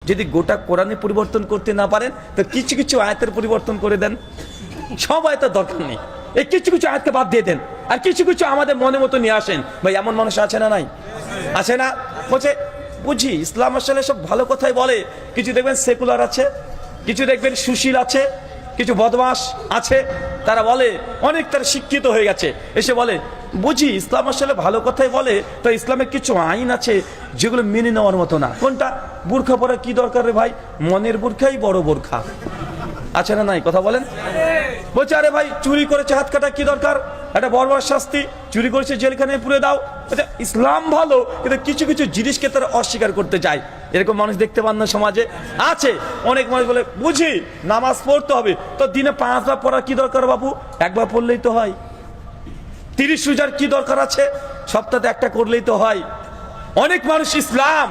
যদি গোটা কোরআনে পরিবর্তন করতে না পারেন তো কিছু কিছু আয়াতের পরিবর্তন করে দেন। সব আয়াতের দরকার নেই, এই কিছু কিছু আয়াতকে বাদ দিয়ে দেন, আর কিছু কিছু আমাদের মনে মতো নিয়ে আসেন। ভাই এমন মানুষ আছে না নাই? আছে না? বলছে বুঝি ইসলাম আসলে সব ভালো কথাই বলে, কিছু দেখবেন সেকুলার আছে, কিছু দেখবেন সুশীল আছে, কিছু বদমাস আছে, তারা বলে অনেক, তারা শিক্ষিত হয়ে গেছে, এসে বলে বুঝি ইসলাম আসলে ভালো কথাই বলে, তো ইসলামের কিছু আইন আছে যেগুলো মেনে নেওয়ার মতো না। কোনটা? বোরখা পরা কি দরকার রে ভাই? মনের বোরখাই বড় বোরখা। আছে না নাই? কথা বলেন। বলছে আরে ভাই চুরি করেছে হাত কাটা কি দরকার? একটা বর্বর শাস্তি, চুরি করেছে জেলখানে পুরে দাও। ইসলাম ভালো, কিন্তু কিছু কিছু জিনিসকে তারা অস্বীকার করতে চায়। এরকম মানুষ দেখতে পান না সমাজে? আছে। অনেক মানুষ বলে বুঝি নামাজ পড়তে হবে, তো দিনে 5 বার পড়া কি দরকার বাবু? একবার পড়লেই তো হয়। 30 রোজার কি দরকার আছে? সপ্তাহে একটা করলেই তো হয়। অনেক মানুষ ইসলাম,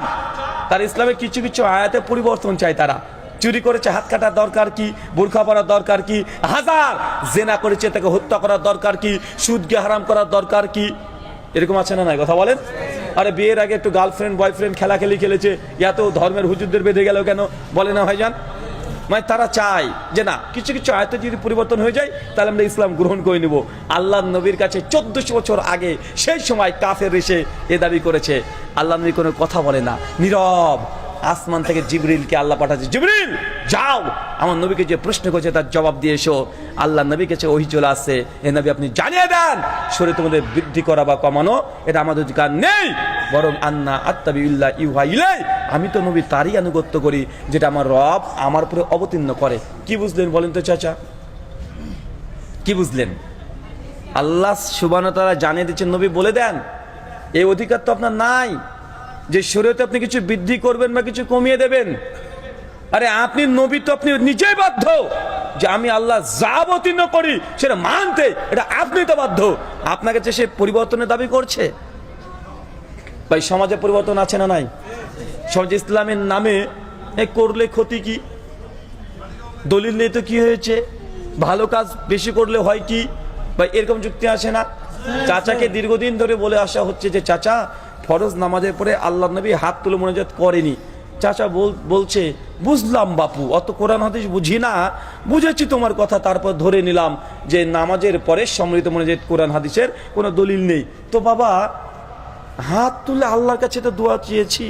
তার ইসলামের কিছু কিছু আয়াতে পরিবর্তন চায়। তারা চুরি করেছে হাত কাটার দরকার কি? বোরখা পরার দরকার কি? হাজার জেনা করেছে তাকে হত্যা করার দরকার কি? সুদকে হারাম করার দরকার কি? এরকম আছে না নাই? কথা বলেন। আরে বিয়ের আগে একটু গার্লফ্রেন্ড বয়ফ্রেন্ড খেলাখেলি খেলেছে, এত ধর্মের হুজুরদের বেঁধে গেল কেন? বলে না ভাইজান? মানে তারা চায় যে না, কিছু কিছু আয়াতে যদি পরিবর্তন হয়ে যায় তাহলে আমরা ইসলাম গ্রহণ করে নিব। আল্লাহ নবীর কাছে 1400 বছর আগে সেই সময় কাফের এসে এ দাবি করেছে। আল্লাহ নবী কোনো কথা বলে না, নীরব। আসমান থেকে জিবরিলকে আল্লাহ পাঠাচ্ছে, জিবরিল যাও আমার নবীকে যে প্রশ্ন করেছে তার জবাব দিয়ে এসো। আল্লাহ নবীর কাছে ওহী চলে আসছে, হে নবী আপনি জানিয়ে দেন শরীয়তের মধ্যে বৃদ্ধি করা বা কমানো এটা আমাদের অধিকার নেই, বরং আন্না আত্তাবিউল্লাহ ইউহা ইলাই, আমি তো নবী তারই আনুগত্য করি যেটা আমার রব আমার উপরে অবতীর্ণ করে। কি বুঝলেন বলেন তো চাচা? কি বুঝলেন? আল্লাহ সুবহানাহু ওয়া তাআলা জানিয়ে দিচ্ছেন, নবী বলে দেন এই অধিকার তো আপনার নাই যে শরীয়তে আপনি কিছু বৃদ্ধি করবেন বা কিছু কমিয়ে দেবেন। আরে আপনি নবী তো আপনি নিজেই বাধ্য যে আমি আল্লাহ যা অবতীর্ণ করি সেটা মানতে, এটা আপনি তো বাধ্য। আপনাকে যে সে পরিবর্তনের দাবি করছে। ভাই সমাজে পরিবর্তন আছে না নাই? সমাজে ইসলামের নামে করলে ক্ষতি কি? দলিল নেই তো কি হয়েছে? ভালো কাজ বেশি করলে হয় কি? ভাই এরকম যুক্তি আসে না? চাচাকে দীর্ঘদিন ধরে বলে আসা হচ্ছে যে চাচা ফরজ নামাজের পরে আল্লাহ নবী হাত তুলে মোনাজাত করেনি। চাচা বলছে বুঝলাম বাপু, অত কোরআন হাদিস বুঝি না, বুঝেছি তোমার কথা, তারপর ধরে নিলাম যে নামাজের পরে সম্মিলিত মোনাজাত কোরআন হাদিসের কোনো দলিল নেই। তো বাবা হাত তুলে আল্লাহর কাছে তো দোয়া চেয়েছি,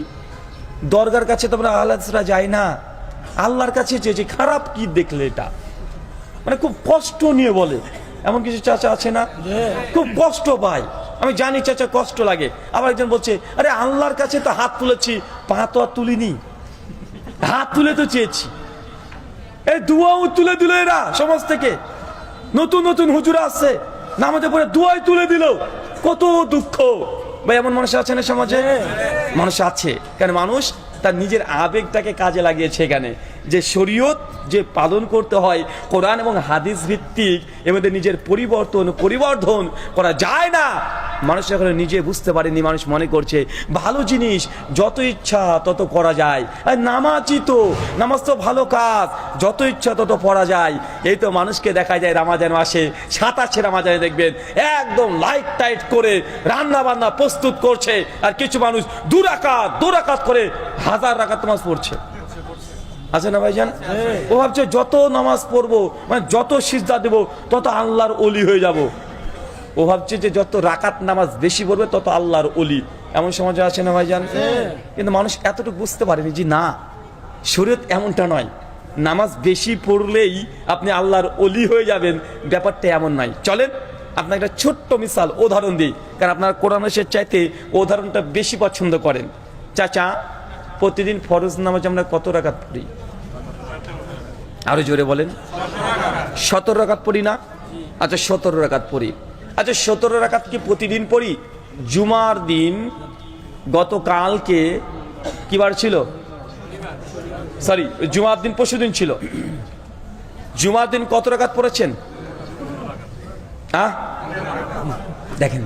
দরগার কাছে তো আমরা আল্লাহরা যাই না, আল্লাহর কাছে চেয়েছি, খারাপ কি দেখলে? এটা মানে খুব কষ্ট নিয়ে বলে। এমন কিছু চাচা আছে না? খুব কষ্ট পায়। আমি জানি চাচা কষ্ট লাগে। আবার একজন বলছে আরে আল্লাহর কাছে তো হাত তুলেছি, পা তো আর তুলিনি, হাত তুলে তো চেয়েছি। এই দুয়াও তুলে দিল এরা সমাজ থেকে। নতুন নতুন হুজুরা আসছে, নামাজের পরে দুয়াই তুলে দিল। কত দুঃখ ভাই! এমন মানুষ আছে না সমাজে? মানুষ আছে। কেন? মানুষ তার নিজের আবেগটাকে কাজে লাগিয়েছে এখানে, যে শরীয়ত যে পালন করতে হয় কোরআন এবং হাদিস ভিত্তিক, এর মধ্যে নিজের পরিবর্ধন করা যায় না। মানুষ এখন নিজে বুঝতে পারেনি, মানুষ মনে করছে ভালো জিনিস যত ইচ্ছা তত করা যায়, আর নামাজই তো, নামাজ তো ভালো কাজ, যত ইচ্ছা তত পড়া যায়। এই তো মানুষকে দেখা যায় রমাজান মাসে 27 রমাজানে দেখবেন একদম লাইট টাইট করে রান্না বান্না প্রস্তুত করছে, আর কিছু মানুষ 2 রাকাত করে 1000 রাকাত নামাজ পড়ছে। আছে না ভাইজান? ও ভাবছে যত নামাজ পড়বো, মানে যত সিজদা দেব তত আল্লাহর ওলি হয়ে যাব। ও ভাবছে যে যত রাকাত নামাজ বেশি পড়বে তত আল্লাহর ওলি। এমন সমাজে আছে না ভাইজান? কিন্তু মানুষ এতটুকু বুঝতে পারেনি যে না, শরীয়ত এমনটা নয়, নামাজ বেশি পড়লেই আপনি আল্লাহর ওলি হয়ে যাবেন, ব্যাপারটা এমন নয়। চলেন আপনার একটা ছোট্ট মিসাল উদাহরণ দিই, কারণ আপনার কোরআন হাদিসের চাইতে উদাহরণটা বেশি পছন্দ করেন। চাচা প্রতিদিন ফরজ নামাজ আমরা কত রাকাত পড়ি? আরো জোরে বলেন। 17 রাকাত পড়ি না? আচ্ছা 17 রাকাত পড়ি। আচ্ছা 17 রাকাত কি প্রতিদিন পড়ি? জুমার দিন গতকালকে কি বার ছিল? সরি, জুমার দিন পরশুদিন ছিল। জুমার দিন কত রাকাত পড়েছেন? দেখেন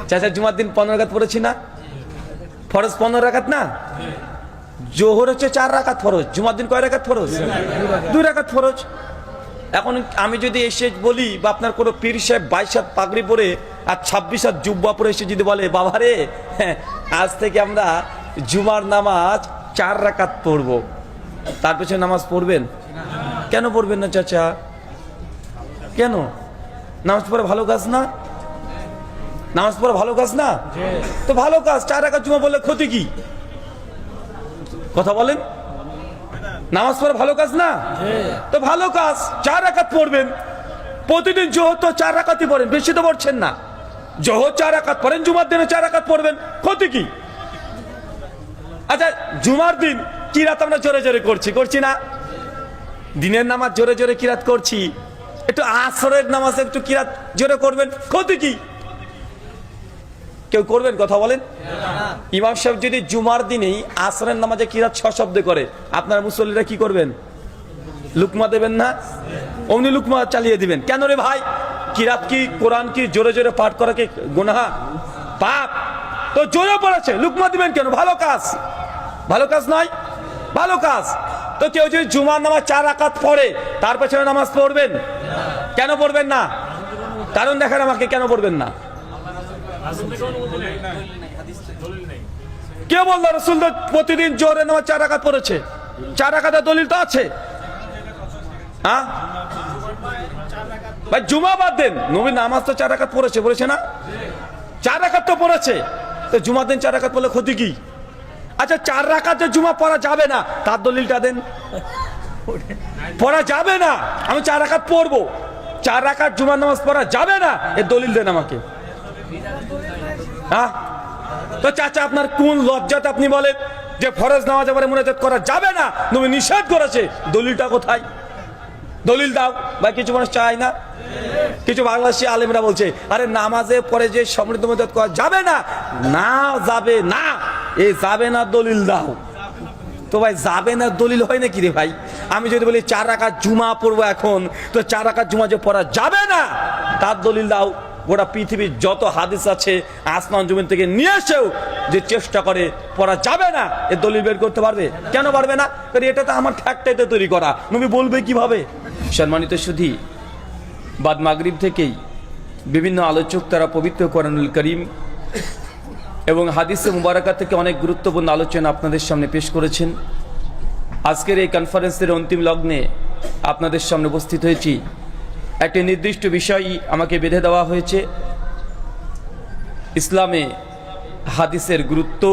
চাচা, জুমার দিন 15 রাকাত পড়েছি না? ফরজ 15 রাকাত না? জোহর হচ্ছে 4 রাকাত ফরজ, জুমার দিন কয় রাকাত ফরজ? 2 রাকাত ফরজ। এখন আমি যদি এসে বলি, বা আপনার কোনো পীর সাহেব 22 হাত পাগড়ি পরে আর 26 হাত জুব্বা পরে এসে যদি বলে বাবা রে আজ থেকে আমরা জুমার নামাজ 4 রাকাত পড়বো, তার পেছনে নামাজ পড়বেন? কেন পড়বেন না চাচা? কেন? নামাজ পড়া ভালো কাজ না? নামাজ পড়া ভালো কাজ না? তো ভালো কাজ। 4 রাকাত জুমা বললে ক্ষতি কি? কথা বলেন। নামাজ পড়া ভালো কাজ না? তো ভালো কাজ। 4 রাকাত পড়বেন প্রতিদিন। জোহর তো 4 রাকাতই পড়েন, বেশি তো পড়ছেন না। জোহর 4 রাকাত পড়েন, জুমার দিনে 4 রাকাত পড়বেন, ক্ষতি কি? আচ্ছা, জুমার দিন কিরাত আমরা জোরে জোরে করছি না? দিনের নামাজ জোরে জোরে কিরাত করছি, একটু আসরের নামাজ একটু কিরাত জোরে করবেন, ক্ষতি কি? কেউ করবেন? কথা বলেন। ইমাম সাহেব যদি জুমার দিনেই আসরের নামাজে কিরাত সশব্দে করে, আপনারা মুসল্লিরা কি করবেন? লুকমা দেবেন না? অমনি লুকমা চালিয়ে দিবেন। কেন রে ভাই? কিরাত কি, কোরআন কি জোরে জোরে পাঠ করা কি গুনাহ, পাপ? তো জোরে পড়েছে, লুকমা দিবেন কেন? ভালো কাজ। ভালো কাজ নয়? ভালো কাজ। তো কেউ যদি জুমার নামাজ 4 রাকাত পড়ে, তার পেছনে নামাজ পড়বেন? কেন পড়বেন না? কারণ দেখেন আমাকে, কেন পড়বেন না? কে বললো রাসূল প্রতিদিন জোহরের নামাজ 4 রাকাত পড়েছে? 4 রাকাতের দলিল তো আছে। হ্যাঁ ভাই, জুমা বাদ দেন, নবী নামাজ তো 4 রাকাত পড়েছে, বলেছে না? 4 রাকাত তো পড়েছে। তো জুমার দিন 4 রাকাত পড়লে ক্ষতি কি? আচ্ছা, 4 রাকাতে জুমা পড়া যাবে না, তার দলিলটা দেন। পড়া যাবে না, আমি 4 রাকাত পড়বো, 4 রাকাত জুমার নামাজ পড়া যাবে না, এর দলিল দেন আমাকে। হ্যাঁ, তো চাচা আপনার কোন লজ্জাতে আপনি বলেন যে ফরজ নামাজে পড়ে মুনাজাত করা যাবে না, নবী নিষেধ করেছে? দলিলটা কোথায়? দলিল দাও ভাই। কিছু মানুষ চায় না। কিছু বাংলাদেশি আলেমরা বলছে, আরে নামাজে পরে যে সমৃদ্ধ মুনাজাত করা যাবে না, না যাবে না, এই যাবে না দলিল দাও। তো ভাই, যাবে না দলিল হয় নাকি রে ভাই? আমি যদি বলি 4 রাকাত জুমা পড়বো এখন, তো 4 রাকাত জুমা যে পড়া যাবে না, তার দলিল দাও। গোটা পৃথিবীর যত হাদিস আছে আসমান জমিন থেকে নিয়ে এসেও যে চেষ্টা করে পড়া যাবে না, এর দলিল বের করতে পারবে? কেন পারবে না? কারণ এটা তো আমার ঠ্যাকটাইতে তৈরি করা, নবী বলবে কিভাবে? সম্মানিত সুধী, বাদ মাগরিব থেকেই বিভিন্ন আলোচক তারা পবিত্র কোরআনুল কারীম এবং হাদিসে মুবারাকা থেকে অনেক গুরুত্বপূর্ণ আলোচনা আপনাদের সামনে পেশ করেছেন। আজকের এই কনফারেন্সের অন্তিম লগ্নে আপনাদের সামনে উপস্থিত হয়েছি। একটি নির্দিষ্ট বিষয় আমাকে বেঁধে দেওয়া হয়েছে, ইসলামে হাদিসের গুরুত্ব,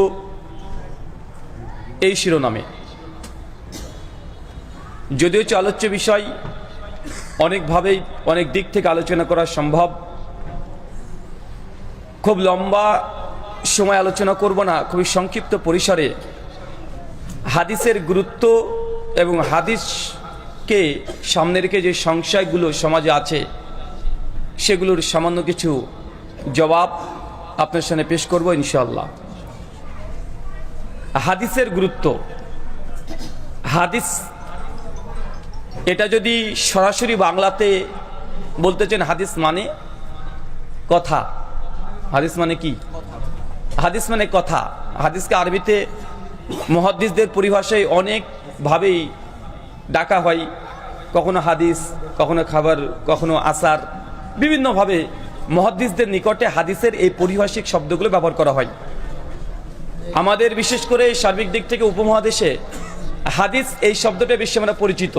এই শিরোনামে। যদিও আলোচ্য বিষয় অনেকভাবেই অনেক দিক থেকে আলোচনা করা সম্ভব, খুব লম্বা সময় আলোচনা করব না, খুবই সংক্ষিপ্ত পরিসরে হাদিসের গুরুত্ব এবং হাদিসকে সামনে রেখে যে সংশয়গুলো সমাজে আছে সেগুলোর সামান্য কিছু জবাব আপনার সামনে পেশ করব ইনশাআল্লাহ। হাদিসের গুরুত্ব। হাদিস এটা যদি সরাসরি বাংলাতে বলতে চান, হাদিস মানে কথা। হাদিস মানে কি? হাদিস মানে কথা। হাদিসকে আরবিতে মুহাদ্দিসদের পরিভাষায় অনেকভাবেই ডাকা হয়, কখনো হাদিস, কখনো খাবার, কখনো আসার, বিভিন্নভাবে মুহাদ্দিসদের নিকটে হাদিসের এই পরিভাষিক শব্দগুলো ব্যবহার করা হয়। আমাদের বিশেষ করে সার্বিক দিক থেকে উপমহাদেশে হাদিস এই শব্দটা বেশি আমরা পরিচিত।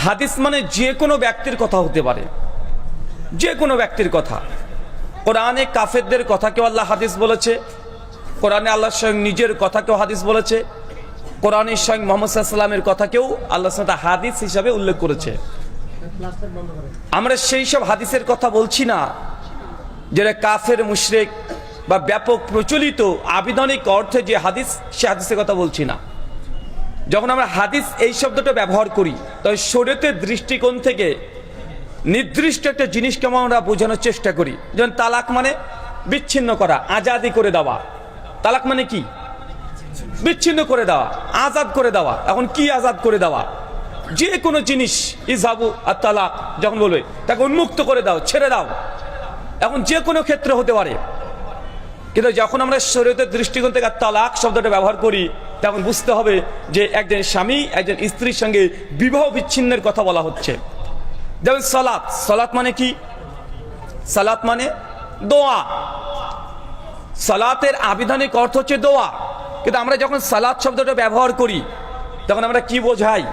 হাদিস মানে যে কোনো ব্যক্তির কথা হতে পারে, যে কোনো ব্যক্তির কথা। কোরআনে কাফেরদের কথাকেও আল্লাহ হাদিস বলেছে, কোরআনে আল্লাহ স্বয়ং নিজের কথাকেও হাদিস বলেছে, কোরআনে স্বয়ং মুহাম্মদ সাল্লাল্লাহু আলাইহি ওয়াসাল্লামের কথাকেও আল্লাহ সুবহানাহু ওয়া তাআলা হাদিস হিসাবে উল্লেখ করেছে। আমরা সেই সব হাদিসের কথা বলছি না যেটা কাফের, মুশরিক বা ব্যাপক প্রচলিত আবিধানিক অর্থে যে হাদিস, সে হাদিসের কথা বলছি না। যখন আমরা হাদিস এই শব্দটা ব্যবহার করি, তবে শরীয়তের দৃষ্টিকোণ থেকে নির্দিষ্ট একটা জিনিসকে আমরা বোঝানোর চেষ্টা করি। যেমন তালাক মানে বিচ্ছিন্ন করা, আজাদি করে দেওয়া। তালাক মানে কি? বিচ্ছিন্ন করে দেওয়া, আজাদ করে দেওয়া। এখন কি আজাদ করে দেওয়া? যে কোনো জিনিস, ইজাবু আর তালাক যখন বলবে, তাকে উন্মুক্ত করে দাও, ছেড়ে দাও। এখন যে কোনো ক্ষেত্রে হতে পারে, কিন্তু যখন আমরা শরীয়তের দৃষ্টিকোণ থেকে তালাক শব্দটা ব্যবহার করি, তখন বুঝতে হবে যে একজন স্বামী একজন স্ত্রীর সঙ্গে বিবাহ বিচ্ছিন্নের কথা বলা হচ্ছে। যেমন সালাত। সালাত মানে কি? সালাত মানে দোয়া। সালাতের আবিধানিক অর্থ হচ্ছে দোয়া। কিন্তু আমরা যখন সালাত শব্দটা ব্যবহার করি তখন আমরা কি বোঝাই?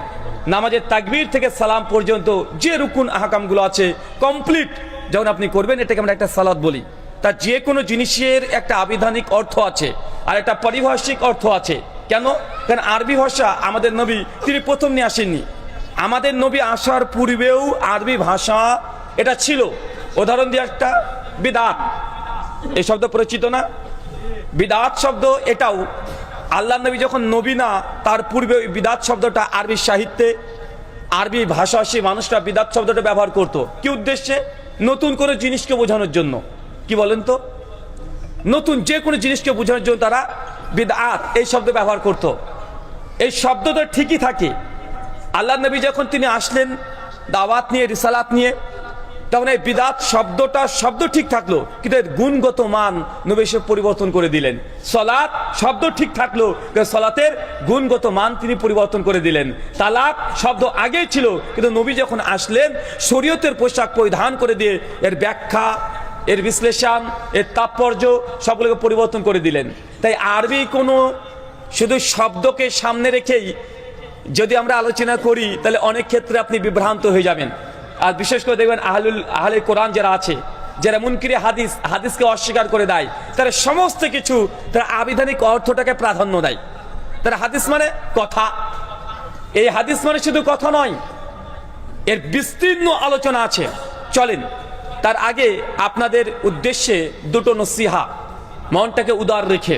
নামাজের তাকবীর থেকে সালাম পর্যন্ত যে রুকুন আহকামগুলো আছে কমপ্লিট যখন আপনি করবেন, এটাকে আমরা একটা সালাত বলি। তার যে কোনো জিনিসের একটা আবিধানিক অর্থ আছে আর একটা পারিভাষিক অর্থ আছে। কেন? কারণ আরবি ভাষা আমাদের নবী তিনি প্রথম নিয়ে আসেননি। আমাদের নবী আসার পূর্বেও আরবি ভাষা এটা ছিল। উদাহরণ দিয়ে একটা বিদআত, এই শব্দ পরিচিত না? বিদআত শব্দ এটাও আল্লাহ নবী যখন নবী না তার পূর্বে ওই বিদআত শব্দটা আরবি সাহিত্যে আরবি ভাষাভাষী মানুষরা বিদআত শব্দটা ব্যবহার করত। কি উদ্দেশ্যে? নতুন কোনো জিনিসকে বোঝানোর জন্য। কি বলেন তো? নতুন যে কোনো জিনিসকে বোঝানোর জন্য তারা বিদআত এই শব্দ ব্যবহার করত। এই শব্দটা ঠিকই থাকে। আল্লাহ নবী যখন তিনি আসলেন দাওয়াত নিয়ে, রিসালাত নিয়ে, তখন এই বিদআত শব্দটা শব্দ ঠিক থাকলো, কিন্তু এর গুণগত মান নবী এসে পরিবর্তন করে দিলেন। সালাত শব্দ ঠিক থাকলো, কিন্তু সালাতের গুণগত মান তিনি পরিবর্তন করে দিলেন। তালাক শব্দ আগেই ছিল, কিন্তু নবী যখন আসলেন শরীয়তের পোশাক পরিধান করে দিয়ে এর ব্যাখ্যা, এর বিশ্লেষণ, এর তাৎপর্য সবগুলোকে পরিবর্তন করে দিলেন। তাই আরবি কোনো শুধু শব্দকে সামনে রেখেই যদি আমরা আলোচনা করি তাহলে অনেক ক্ষেত্রে আপনি বিভ্রান্ত হয়ে যাবেন। আর বিশেষ করে দেখবেন আহলে কোরআন যারা আছে, যারা মুনকিরে হাদিসকে অস্বীকার করে দেয়, তারা সমস্ত কিছু তারা আবিধানিক অর্থটাকে প্রাধান্য দেয়। তারা হাদিস মানে কথা, এই হাদিস মানে শুধু কথা নয়, এর বিস্তীর্ণ আলোচনা আছে। চলেন তার আগে আপনাদের উদ্দেশ্যে দুটো নসিহা, মনটাকে উদার রেখে।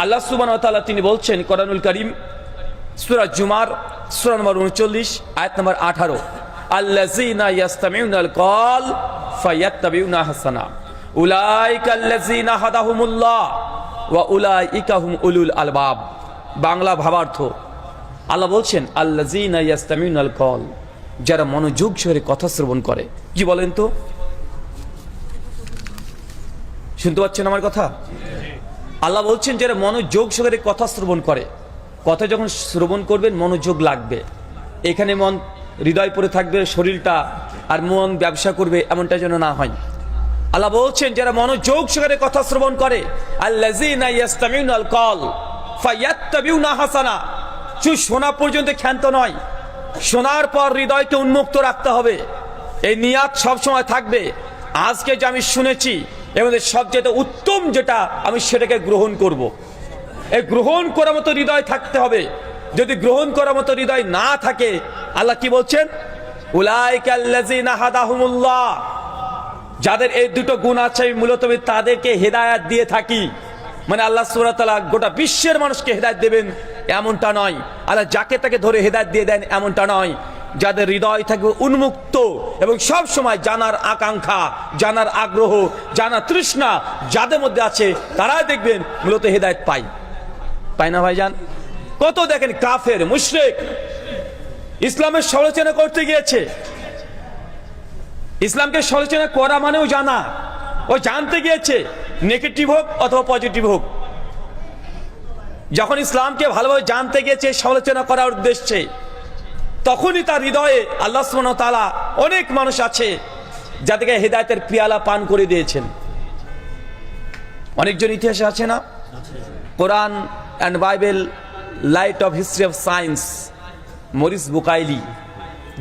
আল্লাহ সুবহানাহু ওয়া তাআলা তিনি বলছেন কোরআনুল কারীম সূরা জুমার সূরা নম্বর 39 আয়াত নম্বর 18, আল্লাযীনা ইয়াসতামিউনাল কওল ফায়াত্তাবিউনা হাসানা উলাইকাল্লাযীনা হাদাহুমুল্লাহ ওয়া উলাইকা হুম উলুল আলবাব। বাংলা ভাবার্থ, আল্লাহ বলছেন আল্লাযীনা ইয়াসতামিউনাল কওল, যারা মনোযোগ সহকারে কথা শ্রবণ করে। কি বলেন তো? শুনতে পাচ্ছেন আমার কথা? আল্লাহ বলছেন যারা মনোযোগ সহকারে কথা শ্রবণ করে। কথা যখন শ্রবণ করবেন মনোযোগ লাগবে। এখানে মন হৃদয় পড়ে থাকবে শরীরটা, আর মন ব্যবসা করবে এমনটা যেন না হয়। আল্লাহ বলছেন যারা মনোযোগ সহকারে কথা শ্রবণ করে, আল্লাযীনা ইয়াসতামিউনাল কওল ফায়াত্তাবিউনা হাসানা। শুধু শোনা পর্যন্ত ক্ষান্ত নয়, শোনার পর হৃদয়কে উন্মুক্ত রাখতে হবে। এই নিয়াত সবসময় থাকবে, আজকে যে আমি শুনেছি এবং সবচেয়ে উত্তম যেটা আমি সেটাকে গ্রহণ করব। এই গ্রহণ করার মতো হৃদয় থাকতে হবে। যদি গ্রহণ করার মতো হৃদয় না থাকে, আল্লাহ কি বলছেন? উলাইকাল্লাযীনা হাদাহুমুল্লাহ, যাদের এই দুটো গুণ আছে আমি মূলত তাদেরকে হেদায়েত দিয়ে থাকি। মানে আল্লাহ সুবহানাহু ওয়া তাআলা গোটা বিশ্বের মানুষকে হেদায়েত দেবেন এমনটা নয়, আল্লাহ যাকে তাকে ধরে হেদায়েত দিয়ে দেন এমনটা নয়। যাদের হৃদয় থাকবে উন্মুক্ত এবং সব সময় জানার আকাঙ্ক্ষা, জানার আগ্রহ, জানার তৃষ্ণা যাদের মধ্যে আছে, তারাই দেখবেন মূলত হেদায়েত পায় না ভাইজান? কত দেখেন কাফের মুশরিক ইসলামের সমালোচনা করতে গিয়েছে। ইসলামকে সমালোচনা করা মানেও জানা, ও জানতে গিয়েছে, নেগেটিভ হোক অথবা পজিটিভ হোক। যখন ইসলামকে ভালোভাবে জানতে গিয়েছে সমালোচনা করার উদ্দেশ্যে, তখনই তার হৃদয়ে আল্লাহ সুবহানাহু ওয়া তাআলা অনেক মানুষ আছে যাদেরকে হেদায়েতের পিয়ালা পান করে দিয়েছেন। অনেকজন ইতিহাসে আছে না? Quran and Bible light of history of science, Maurice Bucaille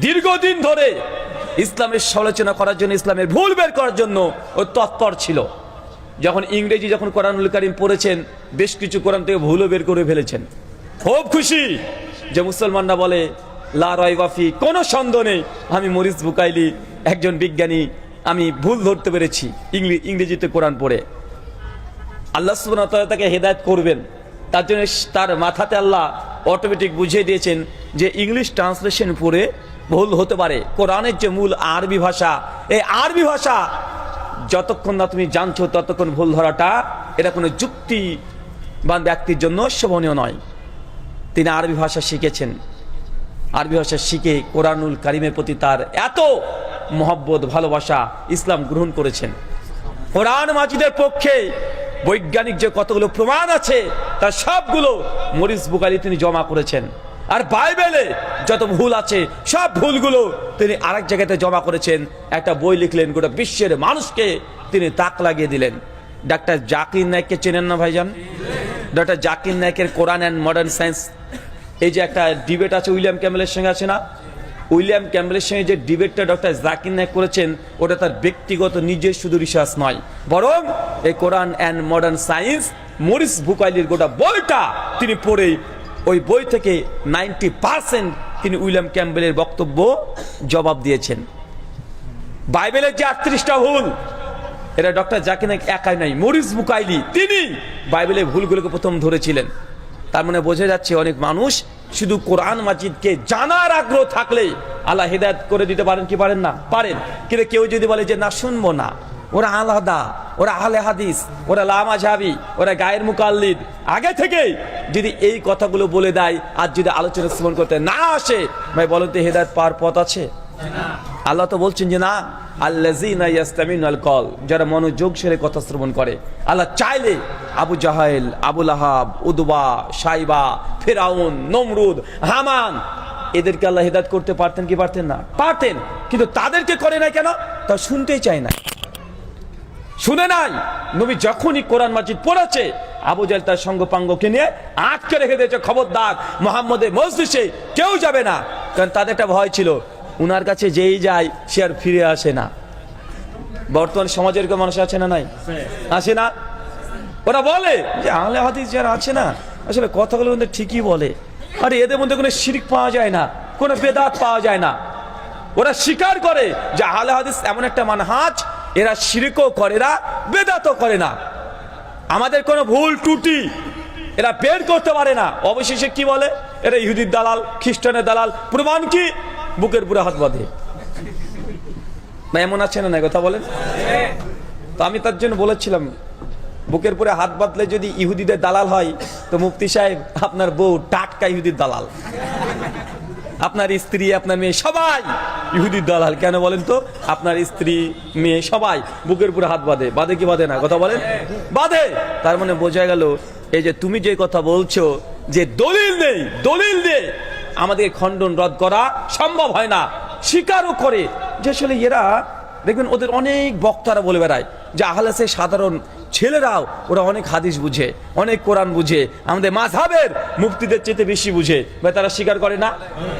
দীর্ঘদিন ধরে ইসলামের সমালোচনা করার জন্য, ইসলামের ভুল বের করার জন্য ও তৎপর ছিল। যখন ইংরেজি যখন কোরআনুল কারীম পড়েছেন, বেশ কিছু কোরআন থেকে ভুলও বের করে ফেলেছেন। খুব খুশি যে মুসলমানরা বলে লা রাইবা ফি, কোনো সন্দেহ নেই আমি মরিস বুকাইলি একজন বিজ্ঞানী, আমি ভুল ধরতে পেরেছি ইংরেজিতে কোরআন পড়ে। আল্লাহ সুবহানাহু ওয়া তাআলা তাকে হেদায়েত করবেন, তার জন্য তার মাথাতে আল্লাহ অটোমেটিক বুঝিয়ে দিয়েছেন যে ইংলিশ ট্রান্সলেশন পড়ে ভুল হতে পারে। কোরআনের যে মূল আরবি ভাষা, এই আরবি ভাষা যতক্ষণ না তুমি জানছো ততক্ষণ ভুল ধরাটা এটা কোনো যুক্তিবান ব্যক্তির জন্য শোভনীয় নয়। তিনি আরবি ভাষা শিখেছেন, আরবি ভাষা শিখে কোরআনুল কারীমের প্রতি তার এত মহব্বত, ভালোবাসা, ইসলাম গ্রহণ করেছেন। কোরআন মাজিদের পক্ষে বৈজ্ঞানিক যে কতগুলো প্রমাণ আছে তার সবগুলো মরিস বুকাইলি তিনি জমা করেছেন। আর বাইবেলে যত ভুল আছে সব ভুলগুলো তিনি আরেক জায়গাতে জমা করেছেন, একটা বই লিখলেন, গোটা বিশ্বের মানুষকে তিনি তাক লাগিয়ে দিলেন। ডাক্তার জাকির নায়েককে চেনেন না ভাইজান? ডক্টর জাকির নায়েকের কোরআন অ্যান্ড মডার্ন সায়েন্স, এই যে একটা ডিবেট আছে উইলিয়াম ক্যাম্বেলের সঙ্গে, আছে না? উইলিয়াম ক্যাম্বেলের সঙ্গে যে ডিবেটটা ডক্টর জাকির নায়েক করেছেন, ওটা তার ব্যক্তিগত নিজের শুধু রিসার্চ নয়, বরং এই কোরআন অ্যান্ড মডার্ন সায়েন্স মরিস বুকাইলির গোটা বইটা তিনি পড়ে ওই বই থেকে 90% তিনি উইলিয়াম ক্যাম্বেলের বক্তব্য জবাব দিয়েছেন। বাইবেলের যে 38টা ভুল, এটা ডক্টর জাকির নায়েক একাই নাই, মরিস বুকাইলি তিনি বাইবেলের ভুলগুলোকে প্রথম ধরেছিলেন। তার মানে বোঝা যাচ্ছে অনেক মানুষ শুধু কোরআন মাজিদকে জানার আগ্রহ থাকলে আল্লাহ হেদায়েত করে দিতে পারেন কি পারেন না? পারেন। কিন্তু কেউ যদি বলে যে না শুনবো না, ওরা আলাদা, ওরা আহলে হাদিস, ওরা লা মাযহাবী, ওরা গায়ের মুকাল্লিদ, আগে থেকে যদি এই কথাগুলো বলে দেয় আর যদি আলোচনা শ্রবণ করতে না আসে, ভাই বলেন তো হেদায়েত পাওয়ার পথ আছে? আল্লাহ তো বলছেন যে না, আল্লাযীনা ইয়াসতামিউনাল কওল, যারা মনোযোগ সহকারে কথা শ্রবণ করে। আল্লাহ চাইলে আবু জাহেল, আবু লাহাব, উদবা, শাইবা, ফিরাউন, নমরুদ, হামান, এদেরকে আল্লাহ হেদায়েত করতে পারতেন কি পারতেন না? পারতেন। কিন্তু তাদেরকে করে নাই কেন? তা শুনতেই চায় না, শুনে নাই। নবী যখনই কোরআন মাজিদ পড়েছে, আবু জাহেল তার সঙ্গপাঙ্গকে নিয়ে আটকে রেখে দিয়েছে, খবরদার মুহাম্মদের মজলিসে কেউ যাবে না। কারণ তাদের একটা ভয় ছিল, উনার কাছে যেই যায় সে আর ফিরে আসে না। বর্তমান সমাজের কেউ মানুষ আছে না? নাই, আসে না? ওরা বলে যে আহলে হাদিস যারা আছে না, আসলে কথাগুলো কিন্তু ঠিকই বলে, আরে এদের মধ্যে কোনো শিরক পাওয়া যায় না, কোনো বেদাত পাওয়া যায় না। ওরা স্বীকার করে যে আহলে হাদিস এমন একটা মানহাজ, এরা শিরকও করে না, বেদাতও করে না, আমাদের কোনো ভুল ত্রুটি এরা বের করতে পারে না। অবশেষে কি বলে? এরা ইহুদির দালাল, খ্রিস্টানের দালাল। প্রমাণ কি? বুকের পুরো হাত বাঁধে। এমন আছে না? কথা বলেন। তো আমি তার জন্য বলেছিলাম, বুকের পুরো হাত বাঁধলে যদি ইহুদিদের দালাল হয়, তো মুফতি সাহেব আপনার বউ টাটকা ইহুদির দালাল, আপনার স্ত্রী, আপনার মেয়ে সবাই ইহুদির দালাল। কেন বলেন তো? আপনার স্ত্রী, মেয়ে সবাই বুকের পুরো হাত বাঁধে। বাঁধে কি বাঁধে না? কথা বলেন। বাঁধে। তার মানে বোঝা গেল, এই যে তুমি যে কথা বলছো যে দলিল নেই, দলিল নেই, আমাদের খণ্ডন রদ করা সম্ভব হয় না। স্বীকারও করে যে আসলে এরা, দেখবেন ওদের অনেক বক্তারা বলে বেড়ায় যে আহলেসের সাধারণ ছেলেরাও ওরা অনেক হাদিস বুঝে, অনেক কোরআন বুঝে, আমাদের মাযহাবের মুফতিদের চেয়ে বেশি বুঝে। ভাই তারা স্বীকার করে না?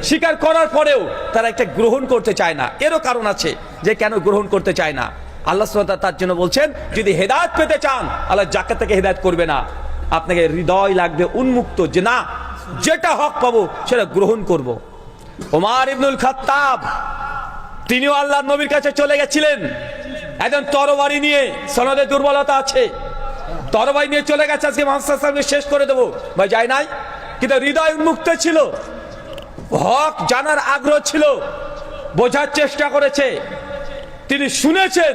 স্বীকার করার পরেও তারা একটা গ্রহণ করতে চায় না। এরও কারণ আছে যে কেন গ্রহণ করতে চায় না। আল্লাহ সুবহানাহু ওয়া তাআলা তার জন্য বলছেন, যদি হেদায়েত পেতে চান, আল্লাহ যাকে তাকে হেদায়েত করবে না, আপনাকে হৃদয় লাগবে উন্মুক্ত, যে না, যেটা হক পাবো সেটা গ্রহণ করব। ওমর ইবনুল খাত্তাব তিনিও আল্লাহর নবীর কাছে চলে গেছিলেন একজন তরবারি নিয়ে, সনদে দুর্বলতা আছে, তরবারি নিয়ে চলে গেছে, আজকে মুহাম্মদ সাল্লাল্লাহু আলাইহি ওয়াসাল্লামকে শেষ করে দেবো, ভাই যায় নাই। কিন্তু হৃদয় উন্মুক্ত ছিল, হক জানার আগ্রহ ছিল, বোঝার চেষ্টা করেছে, তিনি শুনেছেন,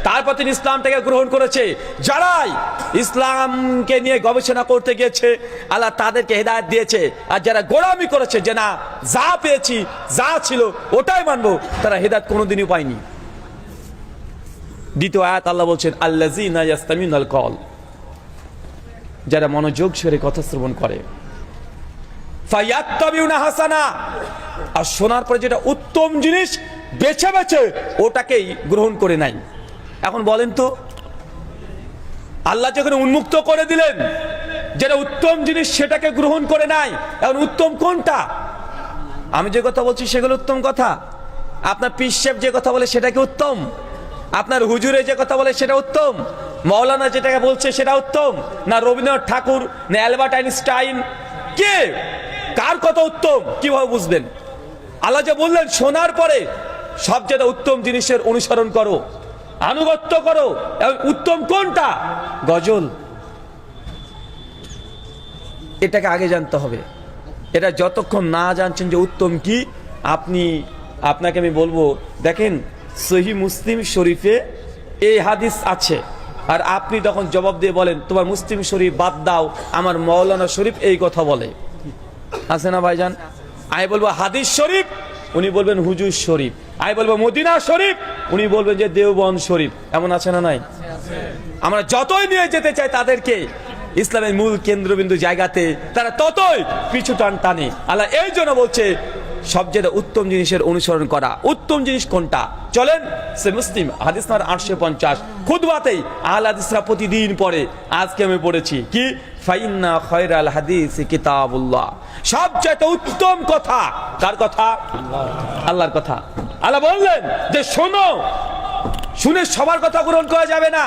তারপর তিনি ইসলামটাকে গ্রহণ করেছে। যারাই ইসলামকে নিয়ে গবেষণা করতে গিয়েছে, আল্লাহ তাদেরকে হেদায়েত দিয়েছে। আর যারা গোলামি করেছে যে না, যা পেয়েছি, যা ছিল ওটাই মানবো, তারা হেদায়েত কোনোদিনই পায়নি। দ্বিতীয় আয়াত আল্লাহ বলছেন, আল্লাযীনা ইয়াসতামিউনাল কওল, যারা মনোযোগ সহকারে কথা শ্রবণ করে, ফায়াত্তাবিউনা হাসানা, আর শোনার পরে যেটা উত্তম জিনিস বেছে বেছে ওটাকেই গ্রহণ করে নাই। এখন বলেন তো, আল্লাহ যখন উন্মুক্ত করে দিলেন, যেটা উত্তম জিনিস সেটাকে গ্রহণ করে নাই, এখন উত্তম কোনটা? আমি যে কথা বলছি সেগুলো উত্তম কথা? আপনার পীর সাহেব যে কথা বলে সেটা কি উত্তম? আপনার হুজুরে যে কথা বলে সেটা উত্তম? মাওলানা যেটাকে বলছে সেটা উত্তম? না রবীন্দ্রনাথ ঠাকুর, না অ্যালবার্ট আইনস্টাইন? কে, কার কথা উত্তম কিভাবে বুঝবেন? আল্লাহ যে বললেন শোনার পরে সবচেয়ে উত্তম জিনিসের অনুসরণ করো, আনুগত্য করো, এবং উত্তম কোনটা? গজল। এটাকে আগে জানতে হবে। এটা যতক্ষণ না জানছেন যে উত্তম কি, আপনাকে আমি বলবো, দেখেন সহিহ মুসলিম শরীফে এই হাদিস আছে, আর আপনি তখন জবাব দিয়ে বলেন তোমার মুসলিম শরীফ বাদ দাও, আমার মাওলানা শরীফ এই কথা বলে, আছে না ভাইজান? আমি বলবো হাদিস শরীফ, উনি বলবেন হুজুর শরীফ। আমি বলবো মদিনা শরীফ, উনি বলবেন যে দেওবন্দ শরীফ। এমন আছে না নাই? আমরা যতই নিয়ে যেতে চাই তাদেরকে ইসলামের মূল কেন্দ্রবিন্দু জায়গাতে, তারা ততই পিছু টানে। আল্লাহ এই জন্য বলছে সবচেয়ে উত্তম জিনিসের অনুসরণ করা। উত্তম জিনিস কোনটা? চলেন, সে মুসলিম হাদিস নাম্বার 850, খুতবাতেই আহলে হাদিসরা প্রতিদিন পড়ে। আজকে আমি পড়েছি কি, ফাইন্না খায়রাল হাদিসি কিতাবুল্লাহ, সবচেয়ে উত্তম কথা কার কথা? আল্লাহর কথা। আল্লাহ বললেন যে শোনো, শুনে সবার কথা গ্রহণ করা যাবে না,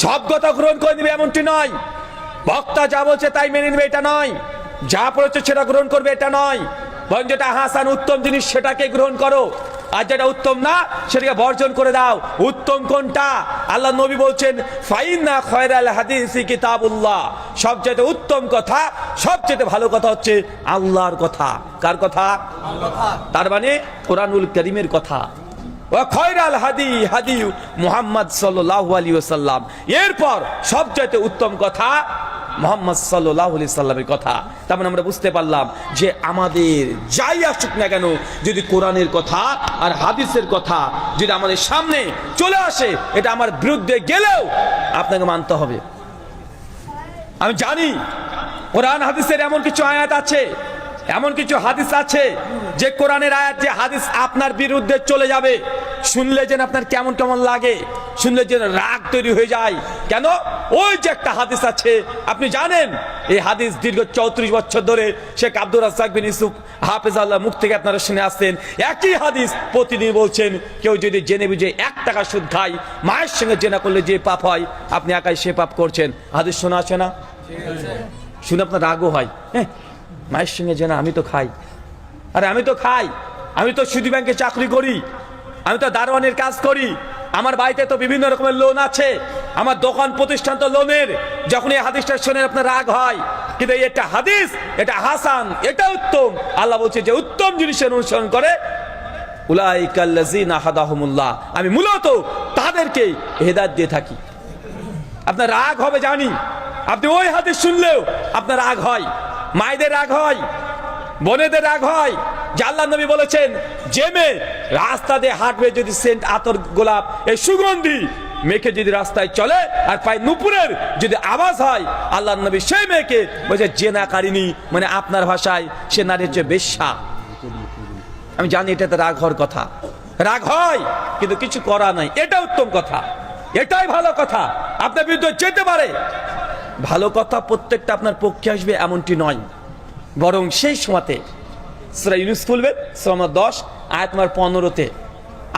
সব কথা গ্রহণ করে নিবে এমনটি নয়, বক্তা যা বলছে তাই মেনে নেবে এটা নয়, যা পড়েছে সেটা গ্রহণ করবে এটা নয়, বরং যেটা হাসান উত্তম জিনিস সেটাকে গ্রহণ করো, আর যেটা উত্তম না সেটাকে বর্জন করে দাও। উত্তম কোনটা? আল্লাহ নবী বলছেন ফাইন্না খায়রাল হাদিসি কিতাবুল্লাহ, সবচেয়ে উত্তম কথা, সবচেয়ে ভালো কথা হচ্ছে আল্লাহর কথা। কার কথা? তার মানে কোরআনুল কারীমের কথা। ওয়া খায়রাল হাদি হাদি মুহাম্মদ সাল্লাল্লাহু আলাইহি ওয়াসাল্লাম, এরপর সবচেয়ে উত্তম কথা মুহাম্মদ সাল্লাল্লাহু আলাইহি সাল্লামের কথা। তার মানে আমরা বুঝতে পারলাম যে আমাদের যাই আসুক না কেন, যদি কোরআনের কথা আর হাদিসের কথা যদি আমাদের সামনে চলে আসে, এটা আমার বিরুদ্ধে গেলেও আপনাকে মানতে হবে। আমি জানি কোরআন হাদিসের এমন কিছু আয়াত আছে, এমন কিছু হাদিস আছে যে কোরআনের আয়াত, যে হাদিস আপনার বিরুদ্ধে চলে যাবে, শুনলে যেন আপনার কেমন কেমন লাগে, শুনলে যেন রাগ তৈরি হয়ে যায়। কেন? ওই যে একটা হাদিস আছে, আপনি জানেন এই হাদিস দীর্ঘ 34 বছর ধরে শেখ আব্দুর রাজ্জাক বিন ইউসুফ হাফেজাল্লাহ মুখ থেকে আপনারা শুনে আসছেন। একই হাদিস প্রতিদিন বলছেন, কেউ যদি জেনে বুঝে 1 টাকা সুদ খায়, মায়ের সঙ্গে জেনা করলে যে পাপ হয়, আপনি একাই সে পাপ করছেন। হাদিস শোনা আছে না? শুনে আপনার রাগও হয়, হ্যাঁ মায়ের সঙ্গে জেনা, আমি তো খাই, আরে আমি তো খাই, আমি তো সুদী ব্যাংকে চাকরি করি, আমি তো দারোয়ানের কাজ করি, আমার বাড়িতে তো বিভিন্ন রকমের লোন আছে, আমার দোকান প্রতিষ্ঠান তো লোনের। যখন এই হাদিসটা শুনে আপনার রাগ হয়, কিন্তু এটা হাদিস, এটা হাসান, এটা উত্তম। আল্লাহ বলছে যে উত্তম জিনিসের অনুসরণ করে উলাইকাল্লাযিনা হাদাহুমুল্লাহ, আমি মূলত তাদেরকে হেদায়েত দিয়ে থাকি। আপনার রাগ হবে জানি, আপনি ওই হাদিস শুনলেও আপনার রাগ হয়, মায়েদের রাগ হয়, বোনেদের রাগ হয়। যে আল্লাহ নবী বলেছেন, যে মেয়ে রাস্তা দিয়ে হাঁটবে, যদি সেন্ট আতর গোলাপ এই সুগন্ধি মেখে যদি রাস্তায় চলে আর পায়ে নুপুরের যদি আওয়াজ হয়, আল্লাহ নবী সেই মেয়েকে বলছে জেনাকারিনী, মানে আপনার ভাষায় সে নারী হচ্ছে বেশ্যা। আমি জানি এটাতে রাগ হওয়ার কথা, রাগ হয়, কিন্তু কিছু করা নাই। এটা উত্তম কথা, এটাই ভালো কথা, আপনার বিরুদ্ধে যেতে পারে। ভালো কথা প্রত্যেকটা আপনার পক্ষে আসবে এমনটি নয়, বরং সেই সময়তে সূরা ইউনূস খুলবেন, সূরা 10 আয়াত নম্বর 15-তে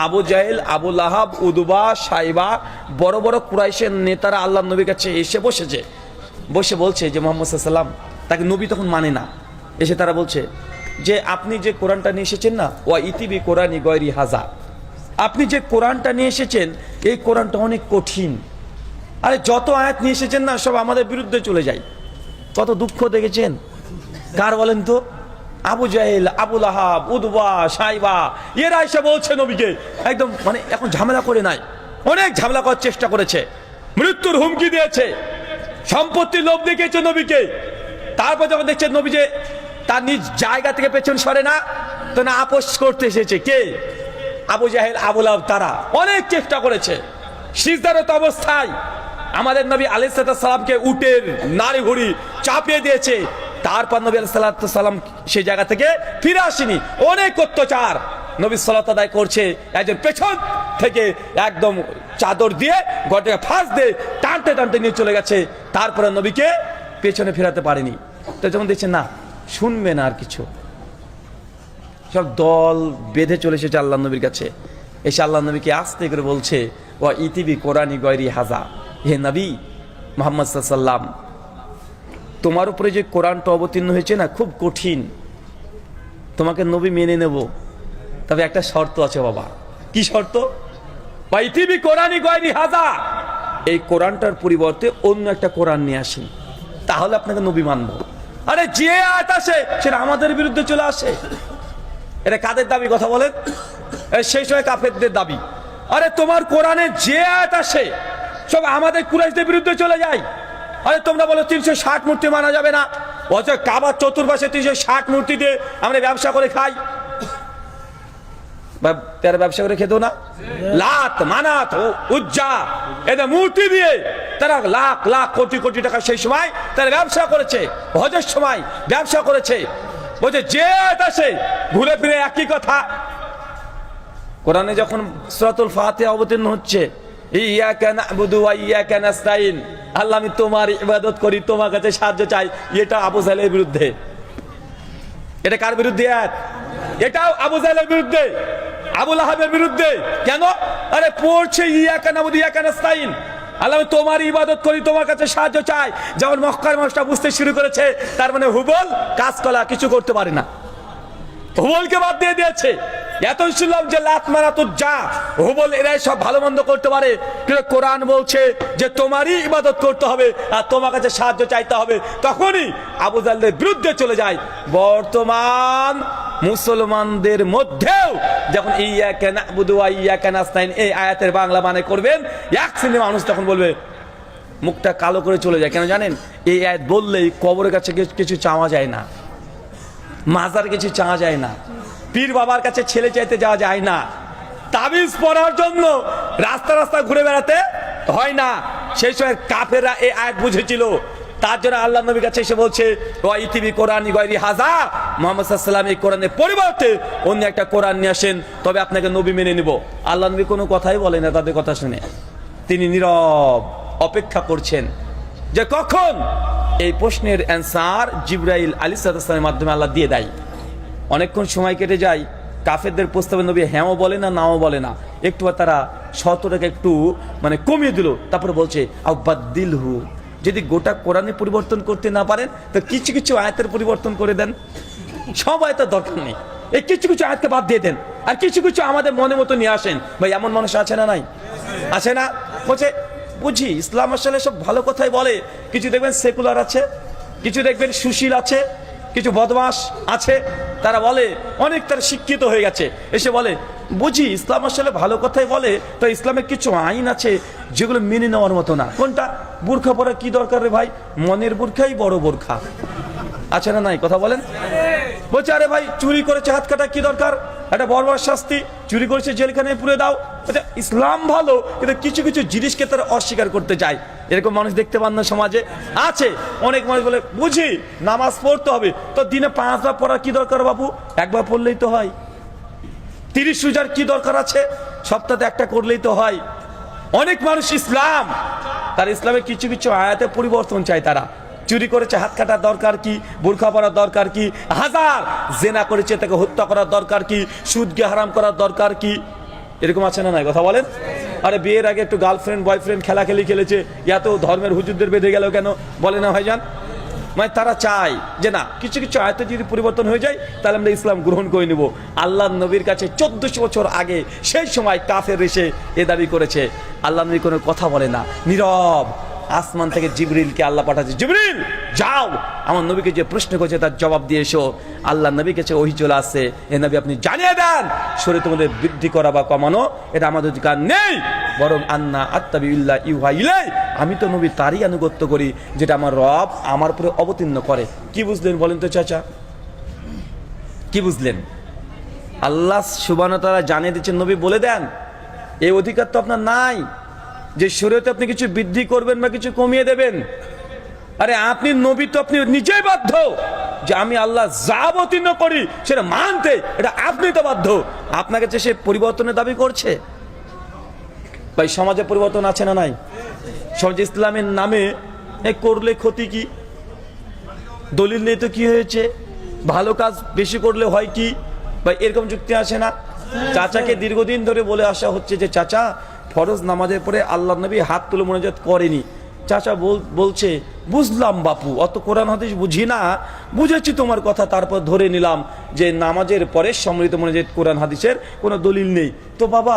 আবু জাহেল, আবু লাহাব, উদবা, সাইবা, বড় বড় কুরাইশের নেতারা আল্লাহ নবীর কাছে এসে বসেছে, বসে বলছে যে মুহাম্মদ সাল্লাল্লাহু আলাইহি ওয়াসাল্লাম, তাকে নবী তখন মানে না, এসে তারা বলছে যে আপনি যে কোরআনটা নিয়ে এসেছেন না, ওয়া ইতিবি কোরআনি গয়রি হাজা, আপনি যে কোরআনটা নিয়ে এসেছেন এই কোরআনটা অনেক কঠিন। আরে যত আয়াত নিয়ে এসেছেন না সব আমাদের বিরুদ্ধে চলে যায়। কত দুঃখ দেখেছেন? কার বলেন তো? আবু জাহেল, আবু লাহাব, উদবা, সাইবা, এরা এসে বলছে নবীকে, একদম মানে এখন ঝামেলা করে নাই, অনেক ঝামেলা করার চেষ্টা করেছে, মৃত্যুর হুমকি দিয়েছে, সম্পত্তির লোভ দেখিয়েছে নবীকে। তারপর যখন দেখছে নবী যে তার নিজ জায়গা থেকে পেছন সরে না, তো না আপোষ করতে এসেছে কে? আবু জাহেল, আবু লাহাব, তারা অনেক চেষ্টা করেছে। সিজদারত অবস্থায় আমাদের নবী আলাইহিস সালামকে উটের নাড়ি ঘুড়ি চাপিয়ে দিয়েছে। তারপর নবী আলাইহিস সালাম সেই জায়গা থেকে ফিরে আসেনি, অনেক অত্যাচার নবী সালাত আদায় করছে, একজন পেছন থেকে একদম চাদর দিয়ে গলাটাকে ফাঁস দিয়ে টানতে টানতে নিয়ে চলে গেছে। তারপরে নবীকে পেছনে ফেরাতে পারেনি। তো যখন দেখছে না শুনবে না আর কিছু, সব দল বেঁধে চলে এসেছে আল্লাহ নবীর কাছে। এসে আল্লাহ নবীকে আস্তে করে বলছে, ওয়া ইতিবি কোরআনি গয়রি হাজা, হে নবী মুহাম্মদ সাল্লাল্লাহু আলাইহি ওয়াসাল্লাম, তোমার উপরে যে কোরআনটা অবতীর্ণ হয়েছে না খুব কঠিন, তোমাকে নবী মেনে নেব, তবে একটা শর্ত আছে বাবা। কি শর্ত? ওয়া ইতিবি কোরআনি গয়রি হাজা, এই কোরআনটার পরিবর্তে অন্য একটা কোরআন নিয়ে আসি, তাহলে আপনাকে নবী মানবো। আরে যে আয়াত আসে সেটা আমাদের বিরুদ্ধে চলে আসে, এটা কাদের দাবি কথা বলেন? সেই সময় কাফেরদের দাবি। আরে তোমার কোরআনে যে আয়াত আসে সব আমাদের কুরাইশদের বিরুদ্ধে চলে যায়। আরে তোমরা বলো 360 মূর্তি মানা যাবে না, অথচ কাবার চতুর্পাশে 360 মূর্তি দিয়ে আমরা ব্যবসা করে খাই। তারা ব্যবসা করে খেতো না? লাত, মানাত, উজ্জা, এদের মূর্তি দিয়ে তারা লাখ লাখ কোটি কোটি টাকা সেই সময় তারা ব্যবসা করেছে, হজের সময় ব্যবসা করেছে। বলছে যে আয়াত আসে ঘুরে ফিরে একই কথা। কোরআনে যখন সূরাতুল ফাতিহা অবতীর্ণ হচ্ছে, ইয়াকা না'বুদু ওয়া ইয়াকা নাস্তাইন, আল্লাহ আমি তোমার ইবাদত করি, তোমার কাছে সাহায্য চাই। এটা আবু জাহেলের বিরুদ্ধে। এটা কার বিরুদ্ধে? এটাও আবু জাহেলের বিরুদ্ধে, আবু লাহাবের বিরুদ্ধে। কেন? আরে পড়ছে ইয়াকা না'বুদু ইয়াকা নাস্তাইন, আল্লাহ আমি তোমার ইবাদত করি, তোমার কাছে সাহায্য চাই। যখন মক্কার মানুষটা বুঝতে শুরু করেছে তার মানে হুবল কাজ কলা কিছু করতে পারে না, হুবলকে বাদ দিয়ে দিয়েছে। এত শুনলাম যে লাত মানাতুর যা হুবল এরাই সব ভালো মন্দ করতে পারে, কিন্তু কোরআন বলছে যে তোমারই ইবাদত করতে হবে আর তোমার কাছে সাহায্য চাইতে হবে। তখনই আবু জাহেলের বিরুদ্ধে চলে যায়। বর্তমান মুসলমানদের মধ্যেও যখন ইয়াকা না'বুদু ওয়া ইয়াকা নাস্তাইন এই আয়াতের বাংলা মানে করবেন, এক শ্রেণীর মানুষ তখন বলবে, মুখটা কালো করে চলে যায়। কেন জানেন? এই আয়াত বললেই কবরের কাছে কিছু চাওয়া যায় না, মাজার কিছু চাওয়া যায় না, পীর বাবার কাছে ছেলে চাইতে যাওয়া যায় না, তাবিজ পড়ার জন্য রাস্তা রাস্তা ঘুরে বেড়াতে হয় না। সেই সময় কাফেররা এই আয়াত বুঝেছিল। তার জন্য আল্লাহ নবীর কাছে এসে বলছে, ওয়া ইতিবি কোরআনি গায়রি হাযা, মুহাম্মদ সাল্লাল্লাহু আলাইহি ওয়াসাল্লাম এই কোরআনের পরিবর্তে অন্য একটা কোরআন নিয়ে আসেন, তবে আপনাকে নবী মেনে নিব। আল্লাহ নবী কোনো কথাই বলেন না তাদের কথা শুনে, তিনি নীরব অপেক্ষা করছেন যে কখন এই প্রশ্নের অ্যান্সার জিবরাইল আলাইহিস সালামের মাধ্যমে আল্লাহ দিয়ে দেয়। অনেকক্ষণ সময় কেটে যায়, কাফেরদের প্রস্তাবে নবী হ্যাঁও বলে না নাও বলে না, একটু তারা শর্তটাকে একটু মানে কমিয়ে দিল। তারপরে বলছে আবাদ্দিলহু, যদি গোটা কোরআনে পরিবর্তন করতে না পারেন তো কিছু কিছু আয়াতের পরিবর্তন করে দেন। সব আয়াতের দরকার নেই, এই কিছু কিছু আয়াতকে বাদ দিয়ে দেন আর কিছু কিছু আমাদের মনে মতো নিয়ে আসেন। ভাই এমন মানুষ আছে না? নাই আছে না? বলছে বুঝি ইসলাম আসলে সব ভালো কথাই বলে, কিছু দেখবেন সেকুলার আছে, কিছু দেখবেন সুশীল আছে, কিছু বদমাস আছে, তারা বলে অনেক তারা শিক্ষিত হয়ে গেছে, এসে বলে বুঝি ইসলাম আসলে ভালো কথাই বলে, তো ইসলামের কিছু আইন আছে যেগুলো মেনে নেওয়ার মতো না। কোনটা? বোরখা পরা কি দরকার রে ভাই, মনের বোরখাই বড় বোরখা। আছে না নাই? কথা বলেন। বলছে আরে ভাই চুরি করেছে হাত কাটা কি দরকার, একটা বড় শাস্তি, চুরি করেছে জেলখানায় পুরে দাও। আচ্ছা ইসলাম ভালো, কিন্তু কিছু কিছু জিনিসকে তারা অস্বীকার করতে চায়। এরকম মানুষ দেখতে পান না সমাজে? আছে অনেক মানুষ বলে বুঝি নামাজ পড়তে হবে, তো দিনে 5 বার পড়া কি দরকার বাবু, একবার পড়লেই তো হয়। 30 রোজার কি দরকার আছে, সপ্তাহে একটা করলেই তো হয়। অনেক মানুষ ইসলাম, তার ইসলামে কিছু কিছু আয়াতে পরিবর্তন চায়। তারা চুরি করেছে হাত কাটার দরকার কি, বোরখা পরার দরকার কি, হাজার জেনা করেছে তাকে হত্যা করার দরকার কি, সুদকে হারাম করার দরকার কি। এরকম আছে না নাই? কথা বলেন। আরে বিয়ের আগে একটু গার্লফ্রেন্ড বয়ফ্রেন্ড খেলাখেলি খেলেছে, এত ধর্মের হুজুরদের বেঁধে গেল কেন, বলে না ভাইজান? মানে তারা চায় যে না কিছু কিছু আয়াতে যদি পরিবর্তন হয়ে যায় তাহলে আমরা ইসলাম গ্রহণ করে নেব। আল্লাহ নবীর কাছে 1400 বছর আগে সেই সময় কাফের এসে এ দাবি করেছে। আল্লাহ নবী কোনো কথা বলে না, নীরব। আসমান থেকে জিবরিলকে আল্লাহ পাঠাচ্ছে, জিবরিল যাও আমার নবীকে যে প্রশ্ন করেছে তার জবাব দিয়ে এসো। আল্লাহ নবীর কাছে ওহী চলে আসছে, এ নবী আপনি জানিয়ে দেন শরীয়ত তোমাদের বৃদ্ধি করা বা কমানো এটা আমাদের অধিকার নেই, বরং আন্না আত্তাবিউল্লাহ ইউহা ইলাই, আমি তো নবী তারই আনুগত্য করি যেটা আমার রব আমার উপরে অবতীর্ণ করে। কি বুঝলেন বলেন তো চাচা, কি বুঝলেন? আল্লাহ সুবহানাহু ওয়া তাআলা জানিয়ে দিচ্ছেন নবী বলে দেন, এই অধিকার তো আপনার নাই যে শরীয়তে আপনি কিছু বৃদ্ধি করবেন বা কিছু কমিয়ে দেবেন। আরে আপনি নবী তো আপনি নিজেই বাধ্য যে আমি আল্লাহ যা অবতীর্ণ করি সেটা মানতে, এটা আপনি তো বাধ্য। আপনাকে যে সে পরিবর্তনের দাবি করছে। ভাই সমাজে পরিবর্তন আছে না নাই? সমাজে ইসলামের নামে করলে ক্ষতি কি, দলিল নেই তো কি হয়েছে, ভালো কাজ বেশি করলে হয় কি, ভাই এরকম যুক্তি আসে না? চাচাকে দীর্ঘদিন ধরে বলে আসা হচ্ছে যে চাচা ফরজ নামাজের পরে আল্লাহ নবী হাত তুলে মোনাজাত করেনি। চাচা বলছে বুঝলাম বাপু, অত কোরআন হাদিস বুঝি না, বুঝেছি তোমার কথা, তারপর ধরে নিলাম যে নামাজের পরে সম্মিলিত মোনাজাত কোরআন হাদিসের কোনো দলিল নেই। তো বাবা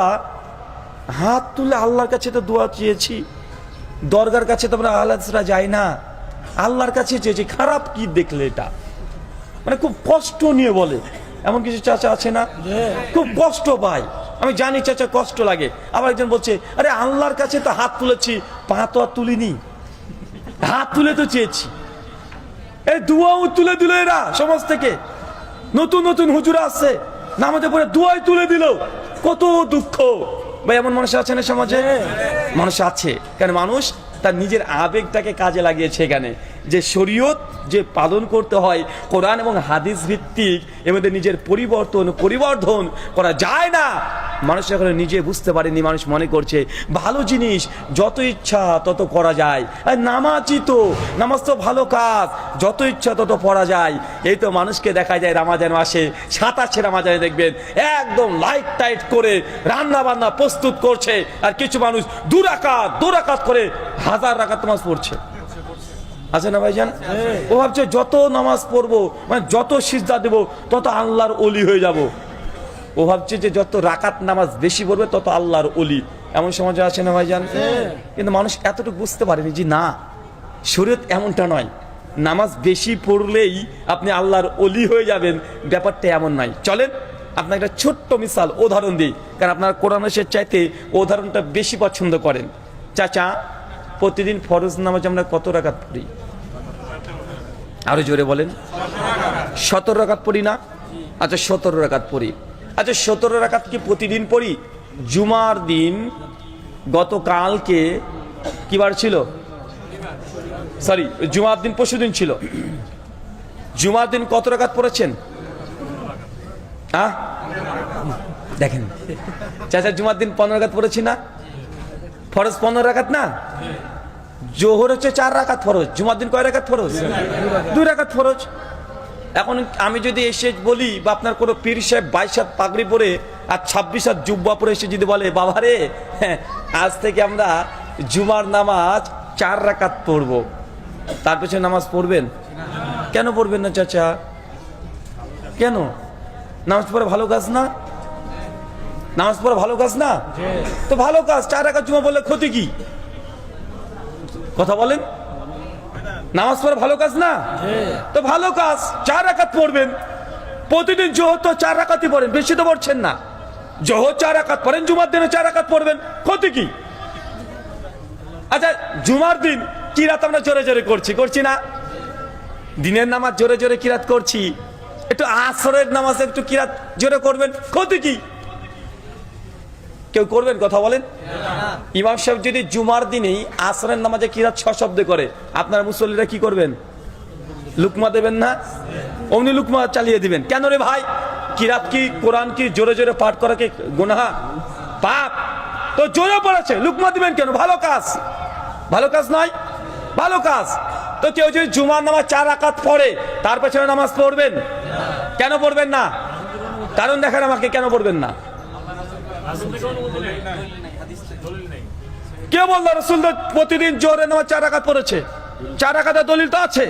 হাত তুলে আল্লাহর কাছে তো দোয়া চেয়েছি, দরগার কাছে তো আমরা আল্লাহরা যাই না, আল্লাহর কাছে চেয়েছি, খারাপ কি দেখলে? এটা মানে খুব কষ্ট নিয়ে বলে। এমন কিছু চাচা আছে না খুব কষ্ট পায়? আমি জানি চাচা কষ্ট লাগে। আবার একজন বলছে আরে আল্লাহর কাছে তো হাত তুলেছি, পা তো আর তুলিনি, হাত তুলে তো চেয়েছি। এই দুয়াও তুলে দিল এরা সমাজ থেকে, নতুন নতুন হুজুর আসছে নামাজে পড়ে দুয়াই তুলে দিল, কত দুঃখ। ভাই এমন মানুষ আছে না সমাজে? মানুষ আছে, কেন মানুষ তার নিজের আবেগটাকে কাজে লাগিয়েছে এখানে, যে শরীয়ত যে পালন করতে হয় কোরআন এবং হাদিস ভিত্তিক, এর মধ্যে নিজের পরিবর্তন পরিবর্ধন করা যায় না। মানুষ এখন নিজে বুঝতে পারেনি, মানুষ মনে করছে ভালো জিনিস যত ইচ্ছা তত করা যায়, আর নামাজই তো, নামাজ তো ভালো কাজ, যত ইচ্ছা তত পড়া যায়। এই তো মানুষকে দেখা যায় রমজান মাসে 27 রমজানে দেখবেন একদম লাইট টাইট করে রান্না বান্না প্রস্তুত করছে, আর কিছু মানুষ 2 রাকাত করে 1000 রাকাত নামাজ পড়ছে। আছে না ভাইজান? ও ভাবছে যত নামাজ পড়বো, মানে যত সিজদা দেব তত আল্লাহর ওলি হয়ে যাব। ও ভাবছে যে যত রাকাত নামাজ বেশি পড়বে তত আল্লাহর ওলি। এমন সমাজে আছে না ভাইজান? কিন্তু মানুষ এতটুকু বুঝতে পারেনি যে না, শরীয়ত এমনটা নয়, নামাজ বেশি পড়লেই আপনি আল্লাহর ওলি হয়ে যাবেন, ব্যাপারটা এমন নয়। চলেন আপনার একটা ছোট্ট মিসাল উদাহরণ দিই, কারণ আপনার কোরআন চাইতে উদাহরণটা বেশি পছন্দ করেন। চাচা, প্রতিদিন ফরজ নামাজ আমরা কত রাকাত পড়ি? আরো জোরে বলেন। 17 রাকাত পড়ি না? আচ্ছা 17 রাকাত পড়ি। আচ্ছা 17 রাকাত কি প্রতিদিন পড়ি? জুমার দিন গতকালকে কি বার ছিল? সরি, জুমার দিন পরশুদিন ছিল। জুমার দিন কত রাকাত পড়েছেন? দেখেন চাচা, জুমার দিন 15 রাকাত পড়েছি না? ফরজ 15 রাকাত না? জোহর হচ্ছে 4 রাকাত ফরজ, জুমার দিন কয় রাকাত ফরজ? 2 রাকাত ফরজ। এখন আমি যদি এসে বলি, বা আপনার কোনো পীর সাহেব 22 হাত পাগড়ি পরে আর 26 হাত জুব্বা পরে এসে যদি বলে, বাবা রে আজ থেকে আমরা জুমার নামাজ 4 রাকাত পড়বো, তার পেছনে নামাজ পড়বেন? কেন পড়বেন না চাচা? কেন? নামাজ পড়া ভালো কাজ না? নামাজ পড়া ভালো কাজ না? তো ভালো কাজ, 4 রাকাত জুমা বললে ক্ষতি কি? কথা বলেন। নামাজ পড়া ভালো কাজ না? তো ভালো কাজ, 4 রাকাত পড়বেন। প্রতিদিন জোহর তো 4 রাকাতই পড়েন, বেশি তো পড়ছেন না। জোহর 4 রাকাত পড়েন, জুমার দিনে 4 রাকাত পড়বেন, ক্ষতি কি? আচ্ছা জুমার দিন কিরাত আমরা জোরে জোরে করছি না? দিনের নামাজ জোরে জোরে কিরাত করছি, একটু আসরের নামাজ একটু কিরাত জোরে করবেন, ক্ষতি কি? কেউ করবেন? কথা বলেন। ইমাম সাহেব যদি জুমার দিনেই আসরের নামাজে কিরাত সশব্দে করে, আপনারা মুসল্লিরা কি করবেন? লুকমা দেবেন না? অমনি লুকমা চালিয়ে দিবেন। কেন রে ভাই? কিরাত কি, কোরআন কি জোরে জোরে পাঠ করা কি গুনাহ? পাপ। তো জোরে পড়েছে, লুকমা দিবেন কেন? ভালো কাজ, ভালো কাজ নয়? ভালো কাজ। তো কেউ যদি জুমার নামাজ 4 রাকাত পড়ে, তার পেছনে নামাজ পড়বেন? কেন পড়বেন না? কারণ দেখেন আমাকে, কেন পড়বেন না? কে বললো রাসূল প্রতিদিন জোহরের নামাজ 4 রাকাত পড়েছে? 4 রাকাতের দলিল তো আছে।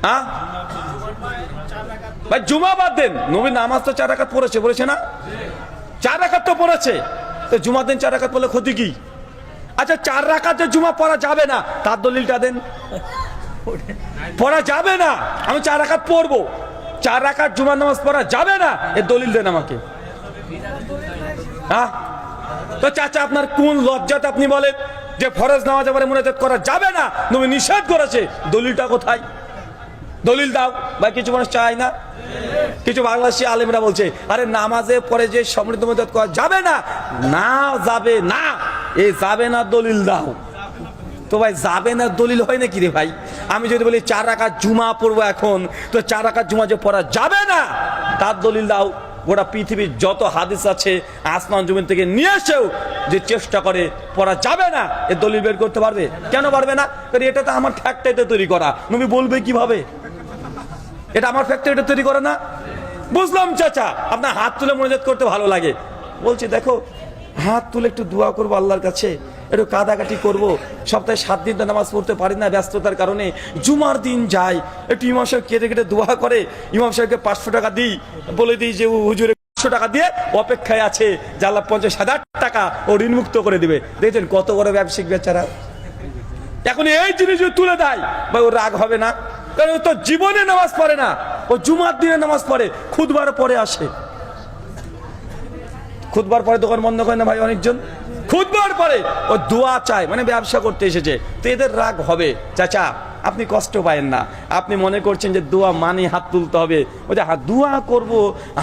হ্যাঁ ভাই, জুমা বাদ দেন, নবী নামাজ তো 4 রাকাত পড়েছে না? 4 রাকাত তো পড়েছে, তো জুমার দিন 4 রাকাত পড়লে ক্ষতি কি? আচ্ছা 4 রাকাতে জুমা পড়া যাবে না, তার দলিলটা দেন। পড়া যাবে না, আমি 4 রাকাত পড়বো, 4 রাকাত জুমার নামাজ পড়া যাবে না, এর দলিল দেন আমাকে। হ্যাঁ, তো চাচা আপনার কোন লজ্জাতে আপনি বলেন যে ফরজ নামাজ পড়ে মুনাজাত করা যাবে না, নবী নিষেধ করেছে? দলিলটা কোথায়? দলিল দাও। বা কিছু মানুষ চায় না, কিছু বাংলাদেশি আলেমরা বলছে আরে নামাজে পরে যে সমৃদ্ধ মুনাজাত করা যাবে না, না যাবে না, এই যাবে না দলিল দাও। তো ভাই যাবে না দলিল হয় নাকি রে ভাই? আমি যদি বলি 4 রাকাত জুমা পড়বো এখন, তো 4 রাকাত জুমা যে পড়া যাবে না, তার দলিল দাও। গোটা পৃথিবীর যত হাদিস আছে আসমান জমিন থেকে নিয়ে এসেও যে চেষ্টা করে পড়া যাবে না, এর দলিল বের করতে পারবে? কেন পারবে না? কারণ এটা তো আমার ফ্যাক্টরিতে তৈরি করা। নবী বলবে কিভাবে? এটা আমার ফ্যাক্টরিতে তৈরি করা না। বুঝলাম চাচা, আপনার হাত তুলে মুনাজাত করতে ভালো লাগে, বলছি দেখো হাত তুলে একটু দোয়া করবো আল্লাহর কাছে, একটু কাদাকাটি করব, সপ্তাহে 7 দিন তো নামাজ পড়তে পারি না ব্যস্ততার কারণে, জুমার দিন যাই, একটু ইমাম সাহেব কেটে কেটে দোয়া করে, ইমাম সাহেবকে 500 টাকা দিই, বলে দিই যে হুজুরে 500 টাকা দিয়ে অপেক্ষায় আছে যে আল্লাহ 50,000 টাকা ও ঋণমুক্ত করে দিবে। দেখছেন কত বড় ব্যবসায়িক বেচারা। এখন এই জিনিস তুলে দেয় ভাই, ওর রাগ হবে না? কারণ ও তো জীবনে নামাজ পড়ে না, ও জুমার দিনে নামাজ পড়ে, খুতবার পরে আসে। খুতবার পরে দোকান বন্ধ করে না ভাই অনেকজন, খুতবার পরে ও দোয়া চায়, মানে ব্যবসা করতে এসেছে, তো এদের রাগ হবে। চাচা আপনি কষ্ট পায়েন না, আপনি মনে করছেন যে দোয়া মানে হাত তুলতে হবে, ও যে দোয়া করবো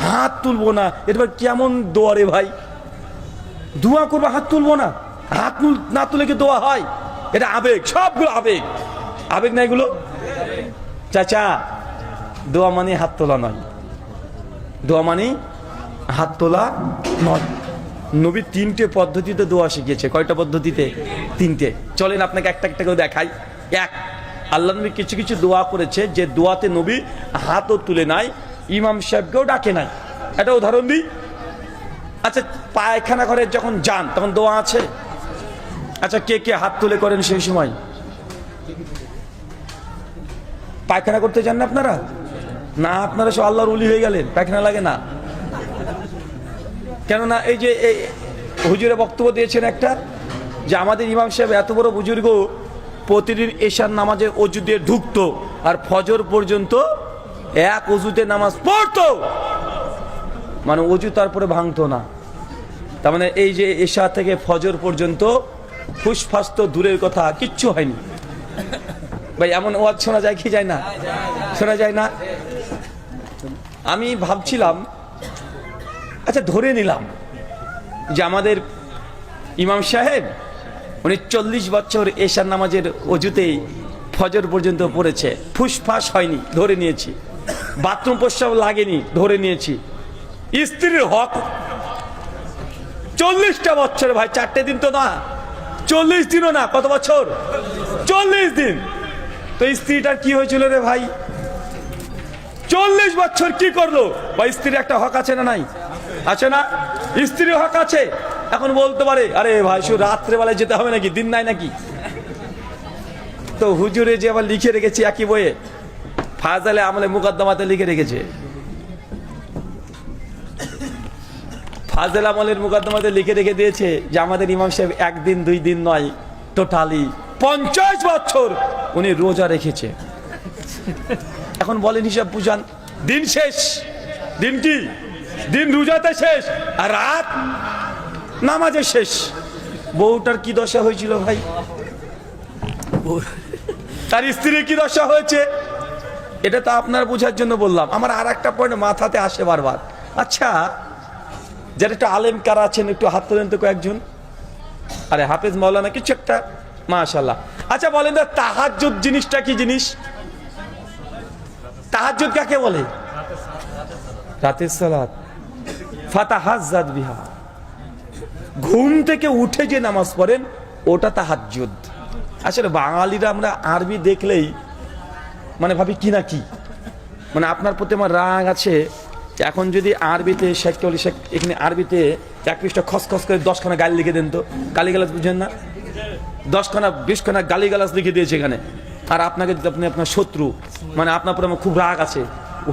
হাত তুলবো না, এটা কেমন দোয়া রে ভাই? দোয়া করবো হাত তুলবো না, হাত না তুলে কি দোয়া হয়? এটা আবেগ, সবগুলো আবেগ, আবেগ না এগুলো? চাচা দোয়া মানে হাত তোলা নয়, দোয়া মানে হাত তোলা নয়। নবী 3টে পদ্ধতিতে দোয়া শিখিয়েছে। কয়টা পদ্ধতিতে? 3টে। চলেন আপনাকে একটা একটা করে দেখাই। এক, আল্লাহ নবী কিছু কিছু দোয়া করেছে যে দোয়াতে নবী হাতও তুলে নাই, ইমাম সাহেবকেও ডাকে নাই। একটা উদাহরণ দিই। আচ্ছা, পায়খানা ঘরে যখন যান তখন দোয়া আছে? আচ্ছা, কে কে হাত তুলে করেন সেই সময়? পায়খানা করতে যান না আপনারা? না, আপনারা সব আল্লাহর ওলি হয়ে গেলেন, পায়খানা লাগে না। কেননা এই যে হুজুরে বক্তব্য দিয়েছেন একটা, যে আমাদের ইমাম সাহেব এত বড় বুজুর্গ, প্রতিদিন এশার নামাজে অজু দিয়ে ঢুকতো আর ফজর পর্যন্ত এক অজুতে নামাজ পড়তো, মানে অজু তারপরে ভাঙতো না। তার মানে এই যে এশা থেকে ফজর পর্যন্ত ফুসফাস তো দূরের কথা, কিচ্ছু হয়নি। ভাই এমন ওয়াজ শোনা যায় কি যায় না? শোনা যায় না? আমি ভাবছিলাম, আচ্ছা ধরে নিলাম যে আমাদের ইমাম সাহেব উনি 40 বছর এশার নামাজের অজুতেই ফজর পর্যন্ত পড়েছে, ফুসফাস হয়নি, ধরে নিয়েছি। বাথরুম প্রস্রাব লাগেনি, ধরে নিয়েছি। স্ত্রীর হক 40টা বছর, ভাই 4টে দিন তো না, 40 দিনও না। কত বছর? 40 দিন। তো স্ত্রীটার কি হয়েছিল রে ভাই? 40 বছর কি করলো? বা স্ত্রীর একটা হক আছে না নাই? আছে না? স্ত্রীর হক আছে। এখন বলতে পারে, আরে ভাই শুধু রাত্রেবেলায় যেতে হবে নাকি, দিন নাই নাকি? তো হুজুরে যে আবার লিখে রেখেছি একই বইয়ে, ফাজালে আমলে মুকদ্দমাতে লিখে রেখেছে, ফাজেল আমলের মুকদ্দমাতে লিখে রেখে দিয়েছে যে আমাদের ইমাম সাহেব 1 দিন 2 দিন নয়, টোটালি 50 বছর উনি রোজা রেখেছে। এখন বলেন, হিসাব বুঝান, দিন শেষ, দিন কি? দিন রোজাতে শেষ আর রাত নামাজে শেষ। বউটার কি দশা হয়েছিল ভাই? তার স্ত্রীর কি দশা হয়েছে? এটা তো আপনার বোঝার জন্য বললাম। আমার আর একটা পয়েন্ট মাথাতে আসে বারবার। আচ্ছা, যারা একটু আলেম কারা আছেন একটু হাত তোলেন তো কয়েকজন। আরে হাফেজ মাওলানা কিছু একটা, মাশাআল্লাহ। আচ্ছা বলেন তো, তাহাজ্জুদ জিনিসটা কি জিনিস? তাহাজ্জুদ কাকে বলে? রাতের সালাত। ফাতাহাজ্জাদ বিহা, ঘুম থেকে উঠে যে নামাজ পড়েন ওটা তাহাজ্জুদ। আসলে বাঙালিরা আমরা আরবি দেখলেই মানে ভাবি কি না কি, মানে আপনার প্রতি আমার রাগ আছে। এখন যদি আরবিতে শেখ এখানে আরবিতে 1 পৃষ্ঠা খসখস করে 10খানা গালি লিখে দেন তো, গালিগালাজ বুঝেন না? 10খানা 20খানা গালিগালাজ লিখে দিয়েছে এখানে। আর আপনাকে আপনি আপনার শত্রু, মানে আপনার উপরে আমার খুব রাগ আছে,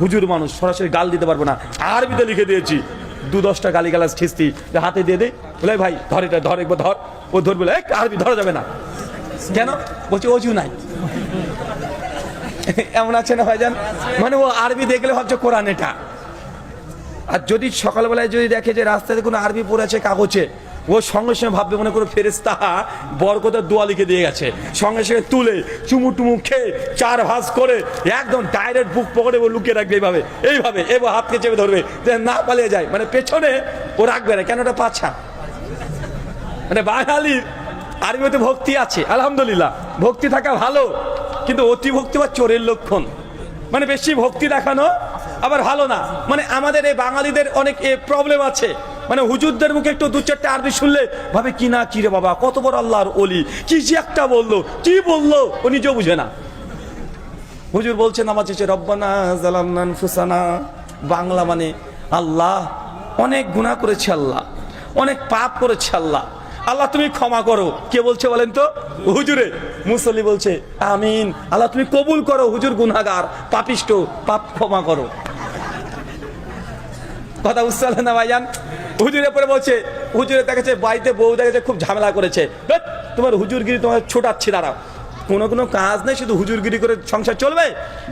হুজুর মানুষ, সরাসরি গাল দিতে পারবো না, আরবিতে লিখে দিয়েছি 2-10টা গালিগালাজ খিস্তি হাতে দিয়ে দেয়, বলে ভাই ধর, এটা ধর, একবার ধর। ও ধর, বলে আরবি ধরা যাবে না। কেন? বলছে অজু নাই। এমন আছে না ভাইজান? মানে ও আরবি দেখলে ভাবছে কোরআন এটা। আর যদি সকালবেলায় যদি দেখে যে রাস্তাতে কোনো আরবি পড়ে আছে কাগজে, ও সঙ্গে সঙ্গে ভাববে মনে করে ফেরেশতা বরকতের দোয়া লিখে দিয়ে গেছে, সঙ্গে সঙ্গে তুলে চুমু টুমু খেয়ে 4 ভাঁজ করে একদম ডাইরেক্ট বুক পকেটে ও লুকিয়ে রাখবে এইভাবে এইভাবে, এবার হাতকে চেপে ধরবে যে না পালিয়ে যায়, মানে পেছনে ও রাখবে না। কেন? ওটা পাছা। মানে বাঙালির আরবিতে ভক্তি আছে, আলহামদুলিল্লাহ, ভক্তি থাকা ভালো, কিন্তু অতি ভক্তি বা চোরের লক্ষণ। মানে বেশি ভক্তি দেখানো আবার ভালো না। মানে আমাদের এই বাঙালিদের অনেক প্রবলেম আছে। মানে হুজুরদের মুখে একটু 2-4টা আরবি শুনলে ভাবে কি না কি রে বাবা, কত বড় আল্লাহর ওলি, কি যে একটা বললো, কি বললো ও নিজেও বুঝে না। হুজুর বলছেন আমার চেয়ে রব্বানা জালামনা আনফুসানা, বাংলা মানে আল্লাহ অনেক গুনাহ করেছে, আল্লাহ অনেক পাপ করেছে, আল্লাহ আল্লাহ তুমি ক্ষমা করো। কে বলছে বলেন তো? হুজুরে। মুসল্লি বলছে আমিন, আল্লাহ তুমি কবুল করো, হুজুর গুনাহগার পাপিষ্ট, পাপ ক্ষমা করো। কথা বুঝতে পারলেন না ভাইজান? হুজুরের পরে বলছে, হুজুরে দেখেছে বাড়িতে বউ দেখেছে খুব ঝামেলা করেছে, তোমার হুজুরগিরি তোমার ছোটাচ্ছি, দাঁড়াও, কোনো কাজ নেই, শুধু হুজুরগিরি করে সংসার চলবে,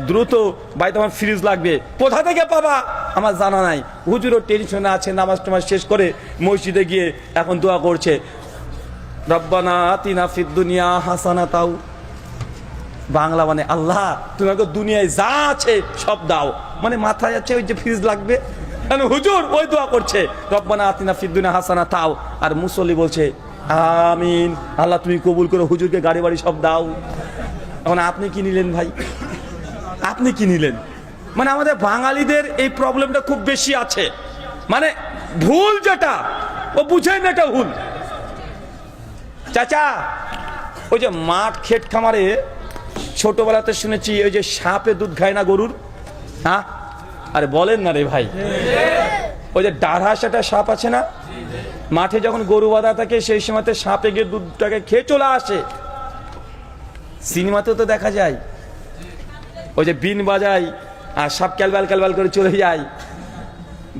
দ্রুত বাড়িতে আমার ফ্রিজ লাগবে, কোথা থেকে পাবা আমার জানা নাই। হুজুরও টেনশনে আছে, নামাজ টামাজ শেষ করে মসজিদে গিয়ে এখন দোয়া করছে, রব্বানা আতিনা ফিদ দুনিয়া হাসানাতাও, বাংলা মানে আল্লাহ তুমি আমাকে দুনিয়ায় যা আছে সব দাও, মানে মাথায় আছে ওই যে ফ্রিজ লাগবে, হুজুর ওই দোয়া করছে রব্বানা আতিনা ফিদ দুনিয়া হাসানাতাও, আর মুসল্লি বলছে আমিন, আল্লাহ তুমি কবুল করো, হুজুরকে গাড়ি বাড়ি সব দাও। এখন আপনি কি নিলেন ভাই? আপনি কি নিলেন? মানে আমাদের বাঙালিদের এই প্রবলেমটা খুব বেশি আছে। মানে ভুল যেটা ও বুঝেই না এটা ভুল। চাচা ওই যে মাঠ ক্ষেত খামারে ছোটবেলাতে শুনেছি ওই যে সাপে দুধ খায় না গরুর, হ্যাঁ? আরে বলেন না রে ভাই, ওই যে ডারহাস একটা সাপ আছে না, মাঠে যখন গরু বাঁধা থাকে সেই সময়তে সাপে গিয়ে দুধটাকে খেয়ে চলে আসে। সিনেমাতেও তো দেখা যায় ওই যে বিন বাজায় আর সাপ ক্যালবাল ক্যালবাল করে চলে যায়,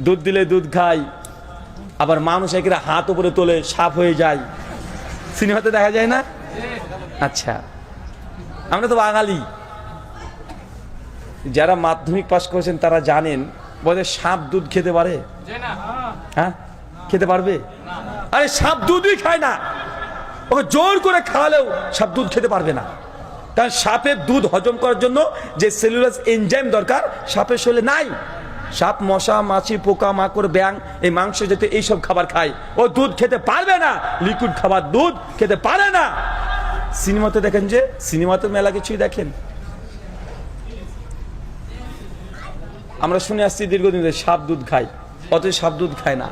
দুধ দিলে দুধ খায়, আবার মানুষ একেরা হাত উপরে তোলে সাপ হয়ে যায়, সিনেমাতে দেখা যায় না? আচ্ছা, আমরা তো বাঙালি, যারা মাধ্যমিক পাস করেছেন তারা জানেন বলে সাপ দুধ খেতে পারে? হ্যাঁ, খেতে পারবে? আরে সাপ দুধই খায় না, ওকে জোর করে খাওয়ালেও সাপ দুধ খেতে পারবে না, কারণ সাপের দুধ হজম করার জন্য যে সেলুলাস এনজাইম দরকার সাপের শরীরে নাই। সাপ মশা মাছি পোকা মাকড় ব্যাং এই মাংস জাতীয় এইসব খাবার খায়, ও দুধ খেতে পারবে না, লিকুইড খাবার দুধ খেতে পারে না। সিনেমাতে দেখেন, যে সিনেমাতে মেলা কিছুই দেখেন, আমরা শুনে আসছি দীর্ঘদিন ধরে সাপ দুধ খায়, অথচ সাপ দুধ খায় না।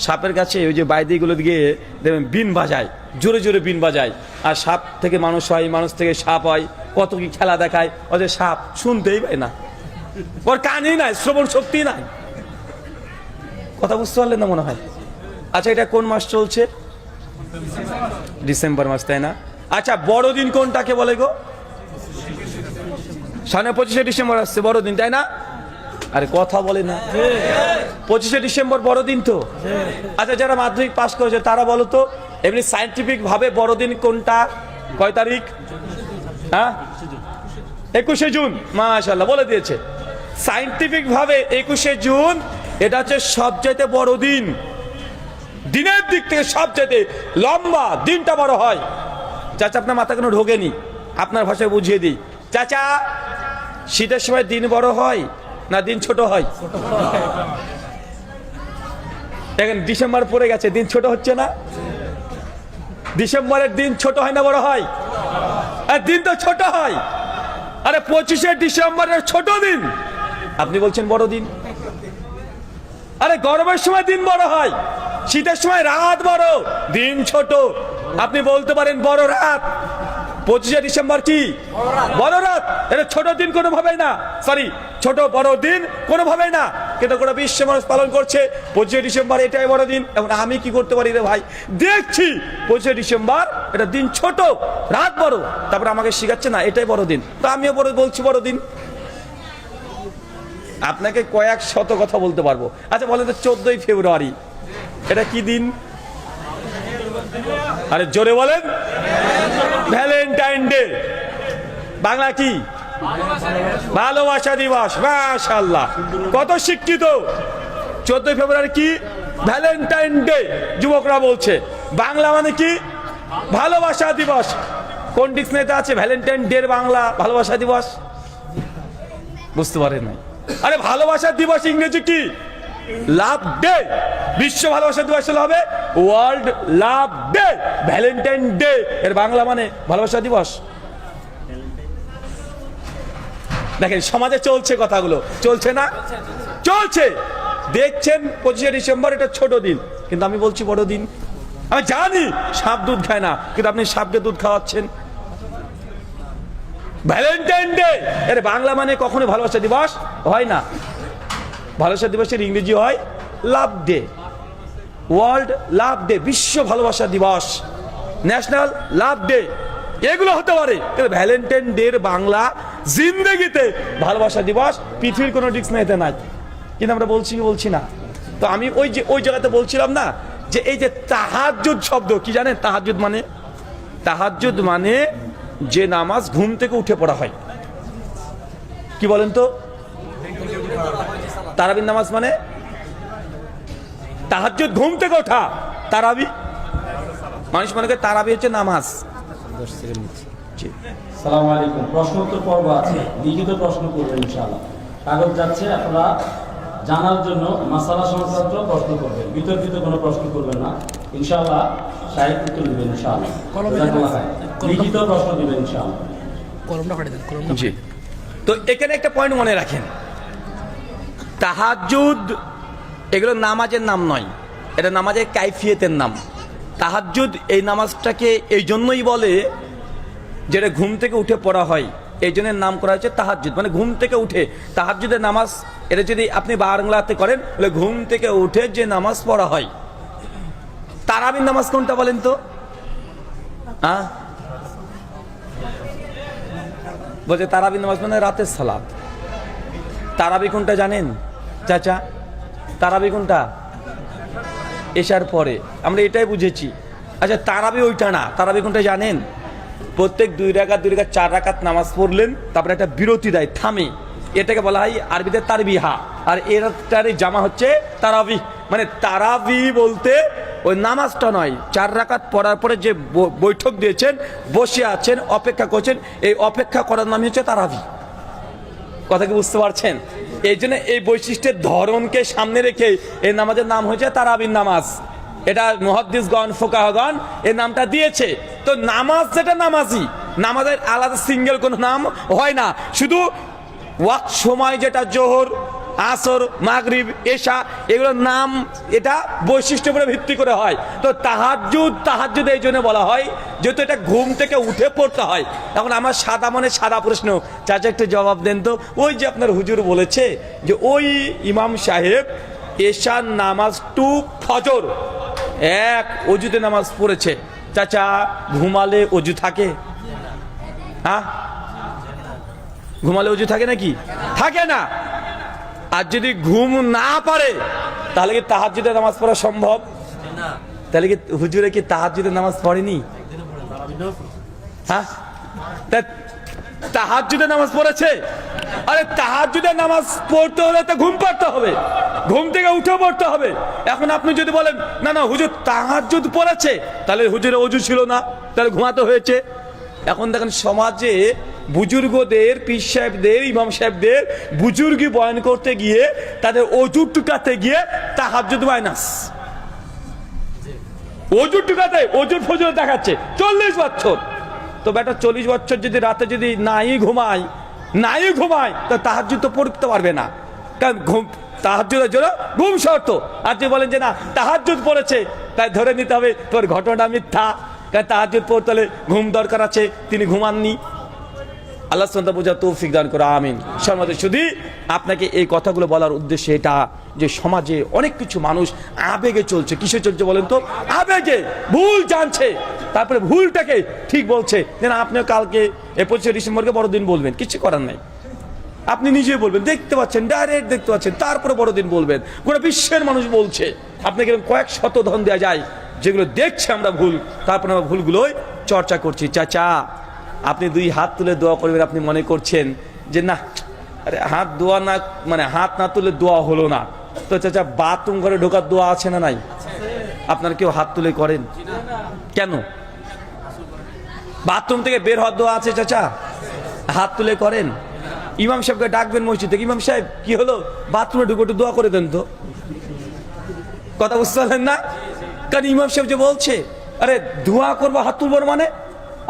সাপের কাছে ওই যে বাইদিগুলো দিকে দেখবেন বিন বাজায়, জোরে জোরে বিন বাজায়, আর সাপ থেকে মানুষ হয়, মানুষ থেকে সাপ হয়, কত কি খেলা দেখায়, অথচ সাপ শুনতেই পায় না, ওর কানই নাই, শ্রবণ শক্তি নাই। কথা বুঝতে পারলেন না মনে হয়? আচ্ছা, এটা কোন মাস চলছে? ডিসেম্বর মাস, তাই না? আচ্ছা, বড়দিন কোনটাকে বলে গো? সামনে 25শে ডিসেম্বর আসছে, বড়দিন, তাই না? আরে কথা বলে না, 25শে ডিসেম্বর বড়দিন তো। আচ্ছা, যারা মাধ্যমিক পাস করেছে তারা বলো তো, এমনি সায়েন্টিফিক ভাবে বড়দিন কোনটা, কয় তারিখ? হ্যাঁ, 21শে জুন। মাশাআল্লাহ, বলে দিয়েছে। সায়েন্টিফিক ভাবে 21শে জুন এটা হচ্ছে সবচাইতে বড় দিন, দিনের দিক থেকে সবচাইতে লম্বা দিনটা বড় হয়। চাচা, আপনার মাথা কেন ঢোকেনি? আপনার ভাষায় বুঝিয়ে দিই। চাচা, শীতের সময় দিন বড় হয় না দিন ছোট হয়? দেখেন, ডিসেম্বর পড়ে গেছে, দিন ছোট হচ্ছে না? ডিসেম্বরের দিন ছোট হয় না বড় হয়? আর দিন তো ছোট হয়। আরে 25শে ডিসেম্বরের ছোট দিন, আপনি বলছেন বড় দিন। আরে গরমের সময় দিন বড় হয়, শীতের সময় রাত বড়, দিন ছোট, আপনি বলতে পারেন বড় রাত। 25শে ডিসেম্বর কি বড় রাত? এটা ছোট দিন কোনোভাবেই না, সরি, ছোট বড় দিন কোনোভাবেই না, কিন্তু গোটা বিশ্ব মানুষ পালন করছে 25শে ডিসেম্বর, এটাই বড় দিন। এখন আমি কি করতে পারি রে ভাই? দেখছি 25শে ডিসেম্বর এটা দিন ছোট, রাত বড়, তারপর আমাকে শিখাচ্ছে না এটাই বড় দিন, তো আমিও বলছি বড় দিন। আপনাকে কয়েক শত কথা বলতে পারবো। আচ্ছা বলেন তো, 14ই ফেব্রুয়ারি এটা কি দিন? আরে জোরে বলেন। ভ্যালেন্টাইন ডে, বাংলা কি? ভালোবাসা দিবস। মাশাআল্লাহ, কত শিক্ষিত। 14ই ফেব্রুয়ারি কি? Valentine day. যুবকরা বলছে বাংলা মানে কি? ভালোবাসা দিবস। কোন ডিকশনারিতে আছে ভ্যালেন্টাইন ডে বাংলা ভালোবাসা দিবস? বুঝতে পারেন না? আরে ভালোবাসা দিবস ইংরেজি কি? লাভ ডে। বিশ্ব ভালোবাসা দিবস হবে ওয়ার্ল্ড লাভ ডে। ভ্যালেন্টাইন ডে এর বাংলা মানে ভালোবাসা দিবস। দেখেন, সমাজে চলছে কথাগুলো, চলছে না? চলছে। দেখছেন 25শে ডিসেম্বর এটা ছোট দিন, কিন্তু আমি বলছি বড় দিন। আমি জানি সাপ দুধ খায় না, কিন্তু আপনি সাপকে দুধ খাওয়াচ্ছেন। ভ্যালেন্টাইন ডে এর বাংলা মানে কখনো ভালোবাসা দিবস হয় না। ভালোবাসা দিবসের ইংরেজি হয় লাভ ডে, ওয়ার্ল্ড লাভ ডে, বিশ্ব ভালোবাসা দিবস, ন্যাশনাল লাভ ডে, এগুলো হতে পারে। কিন্তু ভ্যালেন্টাইন ডে এর বাংলা জিন্দেগিতে ভালোবাসা দিবস পৃথিবীর কোনো ডিকশনারিতে নাই। কিন্তু আমরা বলছি না। তো আমি ওই জায়গাতে বলছিলাম না যে এই যে তাহাজ্জুদ শব্দ কি জানেন? তাহাজ্জুদ মানে, তাহাজ্জুদ মানে যে নামাজ ঘুম থেকে উঠে পড়া হয়। কি বলেন তো? তারাবির নামাজ মানে তাহাজ্জুদ, ঘুম থেকে ওঠা। তারাবি মানুষ মনে করে তারাবি হচ্ছে নামাজ। আসসালামু আলাইকুম। প্রশ্ন উত্তর পর্ব আছে, লিখিত প্রশ্ন করবেন ইনশাআল্লাহ। কাগজ যাচ্ছে, আপনারা জানার জন্য মাসালা সংক্রান্ত প্রশ্ন করবেন, বিতর্কিত কোনো প্রশ্ন করবেন না ইনশাআল্লাহ। সাহিত্য উত্তর দিবেন ইনশাআল্লাহ, লিখিত প্রশ্ন দিবেন ইনশাআল্লাহ। জি। তো এখানে একটা পয়েন্ট মনে রাখেন, তাহাজ্জুদ এগুলো নামাজের নাম নয়, এটা নামাজের কাইফিয়তের নাম। তাহাজ্জুদ এই নামাজটাকে এই জন্যই বলে, যেটা ঘুম থেকে উঠে পড়া হয়, এই জন্য নাম করা হয়েছে তাহাজ্জুদ, মানে ঘুম থেকে উঠে। তাহাজ্জুদের নামাজ এটা যদি আপনি বাংলাতে করেন তাহলে ঘুম থেকে উঠে যে নামাজ পড়া হয়। তারাবির নামাজ কোনটা বলেন তো? বলছে তারাবির নামাজ মানে রাতের সালাত। তারাবি কোনটা জানেন চাচা? তারাবি কোনটা? এশার পরে, আমরা এটাই বুঝেছি। আচ্ছা তারাবি ওইটা না, তারাবি কোনটা জানেন? প্রত্যেক 2 রাকাত 4 রাকাত নামাজ পড়লেন, তারপরে একটা বিরতি দেয়, থামে, এটাকে বলা হয় আরবিতে তারবিহা। আর এটারই জামা হচ্ছে তারাবি। মানে তারাবি বলতে ওই নামাজটা নয়, 4 রাকাত পড়ার পরে যে বৈঠক দিয়েছেন, বসে আছেন, অপেক্ষা করছেন, এই অপেক্ষা করার নামই হচ্ছে তারাবি। কথা কি বুঝতে পারছেন? এই জন্য এই বৈশিষ্ট্যের ধরনকে সামনে রেখে এই নামাজের নাম হয়েছে তারাবির নামাজ। এটা মুহাদ্দিসগণ, ফুকাহাগণ এই নামটা দিয়েছে। তো নামাজ যেটা নামাজি, নামাজের আলাদা সিঙ্গেল কোনো নাম হয় না, শুধু ওয়াক্ত সময় যেটা জোহর, আসর, মাগরিব, এশা, এগুলোর নাম এটা বৈশিষ্ট্যের উপরে ভিত্তি করে হয়। তো তাহাজ্জুদ এই জন্য বলা হয় যেহেতু এটা ঘুম থেকে উঠে পড়তে হয়। এখন আমার সাদা মনে সাদা প্রশ্ন, চাচা একটু জবাব দেন তো। ওই যে আপনার হুজুর বলেছে যে ওই ইমাম সাহেব এশার নামাজ টু ফজর এক অজুতে নামাজ পড়েছে, চাচা ঘুমালে অজু থাকে? হ্যাঁ, ঘুমালে অজু থাকে নাকি? থাকে না। আর যদি ঘুম না পারে তাহলে কি তাহাজ্জুদের নামাজ পড়া সম্ভব? তাহলে কি হুজুরে কি তাহাজ্জুদের নামাজ পড়েনি? হ্যাঁ, তাহাজ্জুদের নামাজ পড়েছে। আরে তাহাজ্জুদের নামাজ পড়তে হলে তো ঘুম পড়তে হবে, ঘুম থেকে উঠে পড়তে হবে। এখন আপনি যদি বলেন না না হুজুর তাহাজ্জুদ পড়েছে, তাহলে হুজুরের অজু ছিল না, তাহলে ঘুমাতে হয়েছে। এখন দেখেন সমাজে বুজুর্গদের, পীর সাহেবদের, ইমাম সাহেবদের বুজুর্গি বয়ান করতে গিয়ে তাদের অজু টুকাতে গিয়ে তাহাজ্জুদ মাইনাস, অজু টুকাতে অজুর ফজর দেখাচ্ছে 40 বছর। তো বেটা 40 বছর যদি রাতে যদি নাই ঘুমায় তো তাহাজ্জুদ তো পড়তে পারবে না, কারণ তাহাজ্জুদের জন্য ঘুম শর্ত। আর যদি বলেন যে না তাহাজ্জুদ পড়েছে, তাই ধরে নিতে হবে তোর ঘটনা মিথ্যা, কারণ তাহাজ্জুদ পড়তে হলে ঘুম দরকার আছে, তিনি ঘুমাননি। আল্লাহ সুবহানাহু বোঝা তৌফিক দান করে, আমিন। সম্মানিত শুধু আপনাকে এই কথাগুলো বলার উদ্দেশ্য এটা যে সমাজে অনেক কিছু মানুষ আবেগে চলছে। কিসে চলছে বলেন তো? আবেগে ভুল জানছে, তারপরে ভুলটাকে ঠিক বলছে। যেন আপনিও কালকে 25 ডিসেম্বরকে বড়দিন বলবেন, কিছু করার নাই, আপনি নিজেই বলবেন, দেখতে পাচ্ছেন, ডাইরেক্ট দেখতে পাচ্ছেন, তারপরে বড়দিন বলবেন। গোটা বিশ্বের মানুষ বলছে, আপনাকে কয়েক শত ধন দেওয়া যায়, যেগুলো দেখছে আমরা ভুল, তারপরে আমরা ভুলগুলোই চর্চা করছি। চাচা আপনি 2 হাত তুলে দোয়া করবেন, আপনি মনে করছেন যে না আরে হাত দোয়া না, মানে হাত না তুলে দোয়া হলো না। তো চাচা বাথরুম ঘরে ঢোকার দোয়া আছে না নাই? আপনারা কেউ হাত তুলে করেন কেন? বাথরুম থেকে বের হওয়ার দোয়া আছে চাচা, হাত তুলে করেন। ইমাম সাহেবকে ডাকবেন মসজিদ থেকে, ইমাম সাহেব কি হলো, বাথরুমে ঢুকে একটু দোয়া করে দেন তো। কথা বুঝতে পারলেন না? কারণ ইমাম সাহেব যে বলছে আরে দোয়া করবো হাত তুলবো মানে,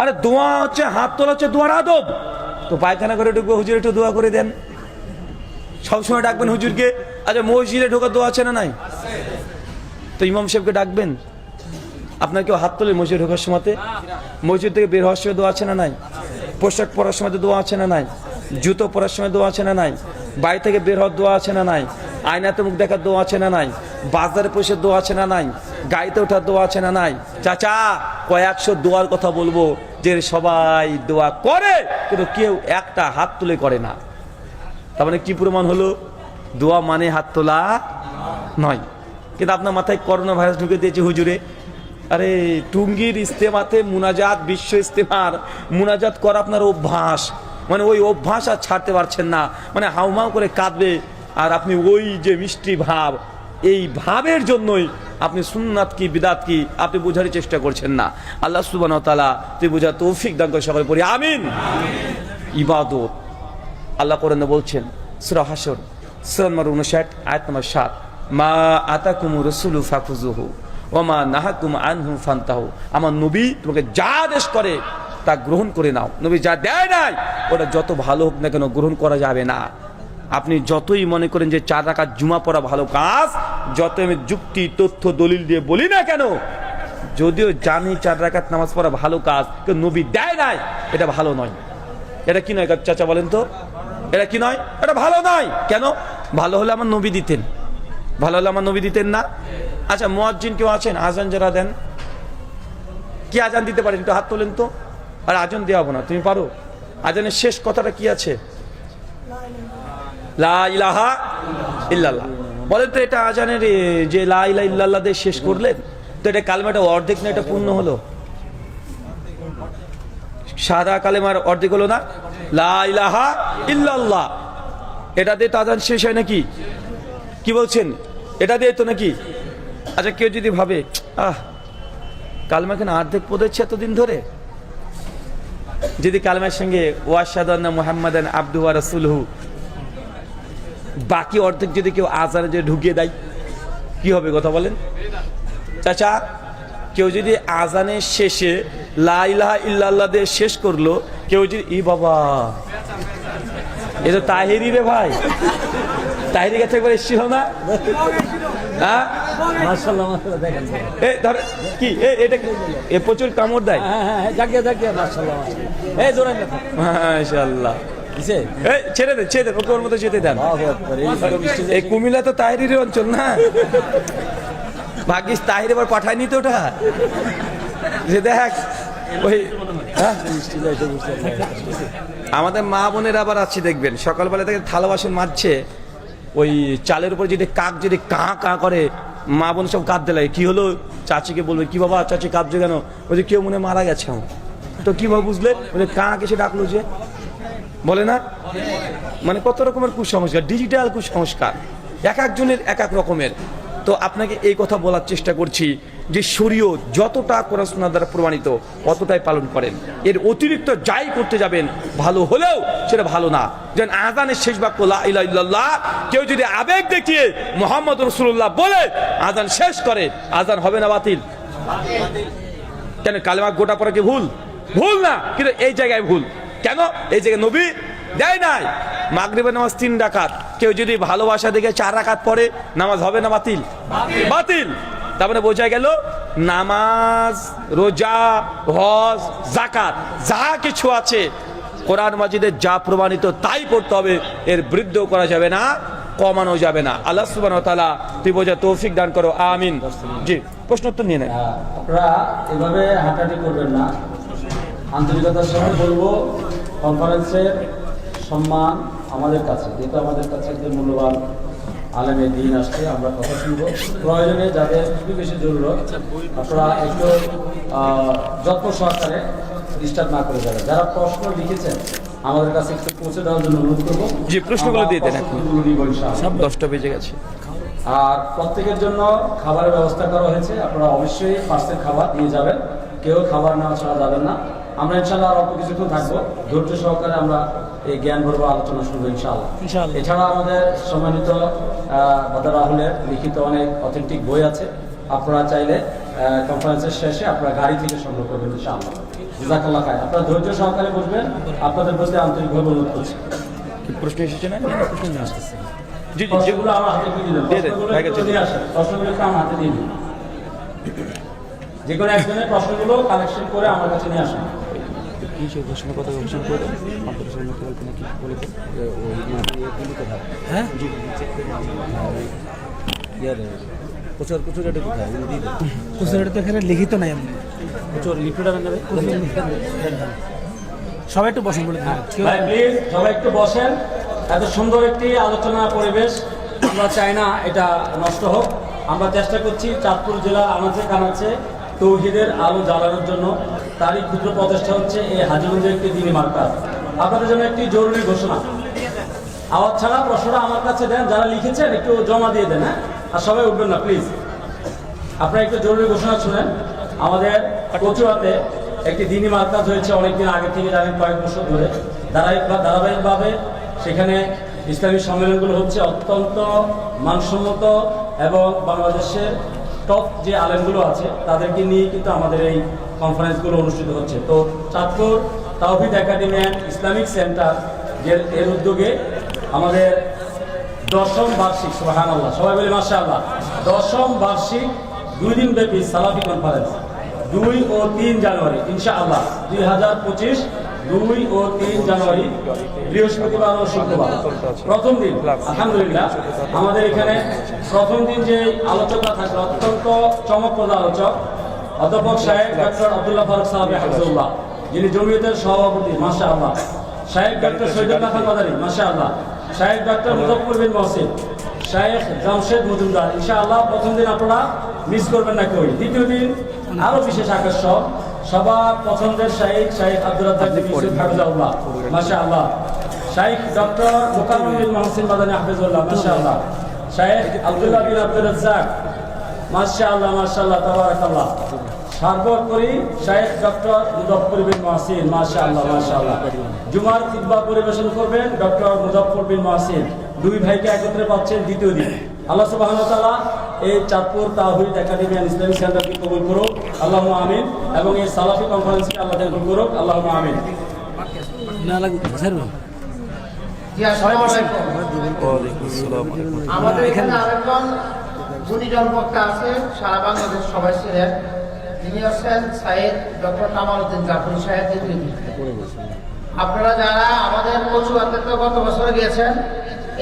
আরে দোয়া হচ্ছে, হাত তোলা হচ্ছে দোয়ার আদব। তো পায়খানা করে ঢুকবো, হুজুর একটু দোয়া করে দেন, সবসময় ডাকবেন হুজুরকে। আচ্ছা মসজিদে ঢোকার দোয়া আছে না নাই? তো ইমাম সাহেবকে ডাকবেন। আপনার কেউ হাত তোলে মসজিদে ঢোকার সময়তে? মসজিদ থেকে বের হওয়ার সময় দোয়া আছে না নাই? পোশাক পরার সময় দোয়া আছে না নাই? জুতো পরার সময় দোয়া আছে না নাই? বাড়ি থেকে বের হওয়ার দোয়া আছে না নাই? আয়নাতে মুখ দেখার দোয়া আছে না নাই? বাজারে পয়সা দোয়া আছে না নাই? গাড়িতে ওঠার দোয়া আছে না নাই? চাচা কয়েকশো দোয়ার কথা বলবো যে সবাই দোয়া করে, কিন্তু কেউ একটা হাত তুলে করে না। তার মানে কি প্রমাণ হলো? দোয়া মানে হাত তোলা নয়। কিন্তু আপনার মাথায় করোনা ভাইরাস ঢুকে দিয়েছে হুজুরে। আরে টুঙ্গির ইস্তেমাতে মুনাজাত, বিশ্ব ইস্তেমার মুনাজাত করা আপনার অভ্যাস, মানে ওই অভ্যাস আর ছাড়তে পারছেন না, মানে হাউমাউ করে কাঁদবে। আর আপনি ওই যে মিষ্টি ভাব, এই ভাবের জন্যই আপনি সুন্নাত কি বিদাত কি আপনি বোঝার চেষ্টা করছেন না। আল্লাহ সুবহানাহু ওয়া তাআলা তুই বোঝা তৌফিক দান করে, সকলে পড়ি আমিন। ইবাদত আল্লাহ কোরআনে বলছেন, সূরা হাশর সূরা নম্বর 59 আয়াত নম্বর 7, মা আতাকুমুর রাসূলু ফাখুযুহু ওয়া মা নাহাকুম আনহু ফান্তাহু। আমার নবী তোমাকে যা আদেশ করে তা গ্রহণ করে নাও। নবী যা দেয় নাই ওটা যত ভালো হোক না কেন গ্রহণ করা যাবে না। আপনি যতই মনে করেন যে 4 রাকাত জুমা পড়া ভালো কাজ, যত আমি যুক্তি তথ্য দলিল দিয়ে বলি না কেন, যদিও জানি 4 রাকাত নামাজ পড়া ভালো কাজ, কিন্তু নবী দেয় নাই, এটা ভালো নয়। এটা কি নয় চাচা বলেন তো, এটা কি নয়? এটা ভালো নয়। কেন? ভালো হলে আমার নবী দিতেন, ভালো হলে আমার নবী দিতেন না। আচ্ছা, মুয়াজ্জিন কেউ আছেন আজান যারা দেন? কি আজান দিতে পারেন? একটু হাত তোলেন তো। আর আজান দেওয়া হবো না, তুমি পারো? আজানের শেষ কথাটা কি আছে? লা ইলাহা ইল্লাল্লাহ। বলেন তো, এটা আজানের যে লা ইলাহা ইল্লাল্লাহ দিয়ে শেষ করলেন, তো এটা কালেমাটা অর্ধেক না এটা পূর্ণ হলো? সাদা কালেমার অর্ধেক হলো না? লা ইলাহা ইল্লাল্লাহ, এটা দিয়ে তো আজান শেষ হয় নাকি? কি বলছেন? এটা দিয়ে তো নাকি? আচ্ছা, কেউ যদি ভাবে কালেমা কেন অর্ধেক পড়েছে এতদিন ধরে, যদি কালেমার সঙ্গে ওয়াশহাদু আন্না মুহাম্মাদান আবদুহু ওয়া রাসূলুহু বাকি অর্ধেক যদি কেউ আজানে যে ঢুকিয়ে দেয়, কি হবে কথা বলেন চাচা? কেউ যদি আজানের শেষে লা ইলাহা ইল্লাল্লাহ দিয়ে শেষ করলো, কেউ যদি বাবা এ তো তাহিরি রে ভাই, তাহিরি কাছে একবার এসেছিল না? হ্যাঁ মাশাআল্লাহ মাশাআল্লাহ, দেখেন এ ধর কি এটা এ প্রচুর কামড় দেয়। হ্যাঁ জাগিয়ে জাগিয়ে মাশাআল্লাহ মাশাআল্লাহ, এই জোরে না মাশাআল্লাহ। কিসে ছেড়ে দেন, ছেড়ে দেন, ওকে ওর মতো যেতে দেন। এই কুমিল্লা তো তাহিরির অঞ্চল না, ভাগ্যিস তাহির এবার পাঠায়নি তো ওটা, যে দেখ ওই আমাদের মা বোনের আবার আছে দেখবেন, সকালবেলা থেকে থালা বাসন মাজছে, ওই চালের উপর যদি কাক যদি কাঁ কাঁ করে, মা বোন সব কাঁদতে লাগে। কি হলো? চাচিকে বলবে, কি বাবা চাচি কাঁদছে কেন? বলছে কেউ মনে মারা গেছে আমার। তো কি ভাবে বুঝলে? বলে কাঁ এসে ডাকলো যে, বলে না? মানে কত রকমের কুসংস্কার, ডিজিটাল কুসংস্কার, এক একজনের এক এক রকমের। তো আপনাকে এই কথা বলার চেষ্টা করছি যে শরীয়ত যতটা কোরআন সুন্নাহ দ্বারা প্রমাণিত অতটাই পালন করেন, এর অতিরিক্ত যাই করতে যাবেন ভালো হলেও সেটা ভালো না। যেন আজানের শেষ বাক্য লা ইলাহা ইল্লাল্লাহ, কেউ যদি আবেগ দেখিয়ে মুহাম্মদ রাসূলুল্লাহ বলে আজান শেষ করে, আজান হবে না বাতিল? কেন? কালেমা গোটা পড়া কি ভুল? ভুল না, কিন্তু এই জায়গায় ভুল। কেন? এই জায়গায় নবী দেয় নাই। মাগরিবের নামাজ 3 রাকাত, কেউ যদি ভালোবাসা দেখে 4 রাকাত পড়ে, নামাজ হবে না বাতিল? বাতিল। তার মানে বোঝা গেল নামাজ, রোজা, হজ, যাকাত যা কিছু আছে কোরআন মাজিদে যা প্রমাণিত তাই পড়তে হবে, এর বৃদ্ধ করা যাবে না, কমানো যাবে না। আল্লাহ সুবহানাহু ওয়া তাআলা তুই বোঝা তৌফিক দান করো, আমিন। জি, প্রশ্ন উত্তর নিয়ে নেন। আপনারা এভাবে হাঁটাহাঁটি করবেন না। আন্তরিকতার সাথে বলবো, কনফারেন্সের সম্মান আমাদের কাছে, যেহেতু আমাদের কাছে একজন মূল্যবান আলেমে দিন আসছে, আমরা কথা শুনবো। প্রয়োজনে যাদের খুবই বেশি জরুরত, আপনারা একটু যত্ন সহকারে ডিস্টার্ব না করে যাবেন। যারা প্রশ্ন লিখেছেন আমাদের কাছে একটু পৌঁছে দেওয়ার জন্য অনুরোধ করবো। জি, প্রশ্নগুলো দিয়ে দেন। সব 10টা বেজে গেছে। আর প্রত্যেকের জন্য খাবারের ব্যবস্থা করা হয়েছে, আপনারা অবশ্যই পার্সেল খাবার দিয়ে যাবেন, কেউ খাবার নেওয়া ছাড়া যাবেন না। আমরা ইনশাআল্লাহ আর অল্প কিছুক্ষণ থাকবো, ধৈর্য সহকারে আমরা এই জ্ঞান ভরবো আলোচনা শুনবো ইনশাআল্লাহ। এছাড়া আমাদের সম্মানিত বাদা রাহুলের লিখিত অনেক অথেন্টিক বই আছে, আপনারা চাইলে কনফারেন্সের শেষে আপনারা গাড়ি থেকে সংগ্রহ করবেন ইনশাআল্লাহ। জাযাকাল্লাহ খায়র। আপনারা ধৈর্য সহকারে বসবেন, আপনাদের প্রতি আন্তরিকভাবে অনুরোধ করছি। প্রশ্ন এসেছে না? প্রশ্ন নিয়ে আসতেছে। জি জি, প্রশ্নগুলো আমার হাতে দিয়ে দিন, প্রশ্নগুলো একটু দিয়ে আসেন, প্রশ্নগুলো একটু আমার হাতে দিয়ে দিন। যে কোনো একজনের প্রশ্নগুলো কালেকশন করে আমার কাছে নিয়ে আসেন। কি সেই প্রশ্নের কথা গবেষণা করে আপনাদের সামনে কি বলতে নাকি বলে হ্যাঁ জি প্রচুর প্রচুর এটা কোথায় প্রচুর এটা তো এখানে লিখিত নাই, আমি প্রচুর লিখিত নেবে। সবাই একটু বসেন বলে প্লিজ সবাই একটু বসেন। এত সুন্দর একটি আলোচনা পরিবেশ আমরা চাই না এটা নষ্ট হোক। আমরা চেষ্টা করছি চাঁদপুর জেলা আনাচে কানাচে তৌহিদের আলো জ্বালানোর জন্য। তারই ক্ষুদ্র প্রচেষ্টা হচ্ছে এই হাজীগঞ্জের একটি দিনী মার্কাজ। আপনাদের জন্য একটি জরুরি ঘোষণা, আওয়াজ ছাড়া প্রশ্নটা আমার কাছে দেন, যারা লিখেছেন একটু জমা দিয়ে দেন, হ্যাঁ? আর সবাই উঠবেন না প্লিজ। আপনারা একটু জরুরি ঘোষণা শুনেন। আমাদের কচুয়াতে একটি দিনী মার্কাজ হয়েছে অনেকদিন আগে থেকে, জানেন, কয়েক বছর ধরে ধারাবাহিকভাবে সেখানে ইসলামী সম্মেলনগুলো হচ্ছে অত্যন্ত মানসম্মত, এবং বাংলাদেশের টপ যে আলেমগুলো আছে তাদেরকে নিয়ে কিন্তু আমাদের এই কনফারেন্সগুলো অনুষ্ঠিত হচ্ছে। তো Chandpur Tawhid Academy and Islamic Centre এর উদ্যোগে আমাদের 10ম বার্ষিক, সুবহানাল্লাহ, সবাই বলি মাশাআল্লাহ, 10ম বার্ষিক 2 দিন ব্যাপী সালাফি কনফারেন্স 2 ও 3 জানুয়ারি ইনশাআল্লাহ 2025, 2 ও 3 জানুয়ারি বৃহস্পতিবার ও শুক্রবার। প্রথম দিন আলহামদুলিল্লাহ আমাদের এখানে প্রথম দিন যে আলোচকরা থাকবে অত্যন্ত চমকপ্রদ আলোচক অধ্যাপক সাহেব ডক্টর আব্দুল্লাহ ফারুক সাহেব হাফিজুল্লাহ, যিনি জমিয়তের সভাপতি মাশাআল্লাহ, সাহেব ডক্টর শহীদুল্লাহ খান মাদানী মাশাআল্লাহ, সাহেব ডক্টর মুজফফর বিন মহসিন, শায়েখ জামশেদ মজুমদার। ইনশাআল্লাহ প্রথম দিন আপনারা মিস করবেন না কেউ। দ্বিতীয় দিন আরো বিশেষ আকর্ষণ, সবার পছন্দের শাইখ আব্দুর রাজ্জাক বিন ইউসুফ হাফিজাহুল্লাহ মাশাআল্লাহ, শাইখ ডক্টর মুকাররম বিন মহসিন মাদানী হাফিজাহুল্লাহ মাশাআল্লাহ, শাইখ আব্দুল্লাহ বিন আব্দুর রাজ্জাক মাশাআল্লাহ মাশাআল্লাহ তাবারাকাল্লাহ, সর্বোপরি শাইখ ডক্টর মুজফফর বিন মহসিন মাশাআল্লাহ মাশাআল্লাহ। জুমার খুতবা পরিবেশন করবেন ডক্টর মুজফফর বিন মহসিন। দুই ভাইকে একত্রে পাচ্ছেন দ্বিতীয় দিন। আল্লাহ সুবহানাহু ওয়া তাআলা এই Chandpur Tawhid academy and Islamic সেন্টারকে কবুল করুক, আল্লাহুম্মা আমিন, এবং এই সালাফি কনফারেন্সকে আল্লাহ কবুল করুক, আল্লাহুম্মা আমিন। না লাগে ছাড়বো। জি, আসসালামু আলাইকুম। আমাদের এখানে আরেকজন গুণীজন বক্তা আছে, সারা বাংলাদেশ সবাই ছিলেন, তিনি হচ্ছেন সাইদ ডক্টর কামাল উদ্দিন জাফরি সাহেব। আপনারা যারা আমাদের কচুয়াতে তো গত বছর গিয়েছেন,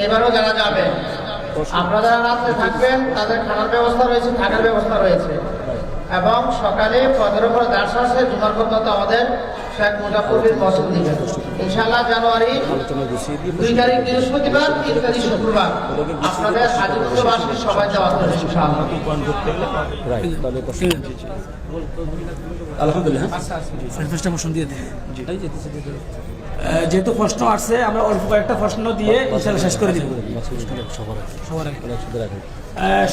এবারও যারা যাবেন, আপনারা যারা রাত্রে থাকবেন তাদের খানার ব্যবস্থা রয়েছে, থাকার ব্যবস্থা রয়েছে, এবং সকালে 15 পরে দার্স আছে, জুমার পর্যন্ত আমাদের শেখ মুজাফফর বিন মহসিন দিবেন। ইনশাআল্লাহ জানুয়ারি 2 তারিখ বৃহস্পতিবার, 3 তারিখ শুক্রবার আপনাদের হাজিপুর বাসী সবাই যাওয়া হবে ইনশাআল্লাহ। আলহামদুলিল্লাহ সার্ভিসটা মোশন দিয়ে দিই। যেহেতু প্রশ্ন আসছে আমরা অল্প কয়েকটা প্রশ্ন দিয়ে ইনশাআল্লাহ শেষ করে দিব। সবার আগে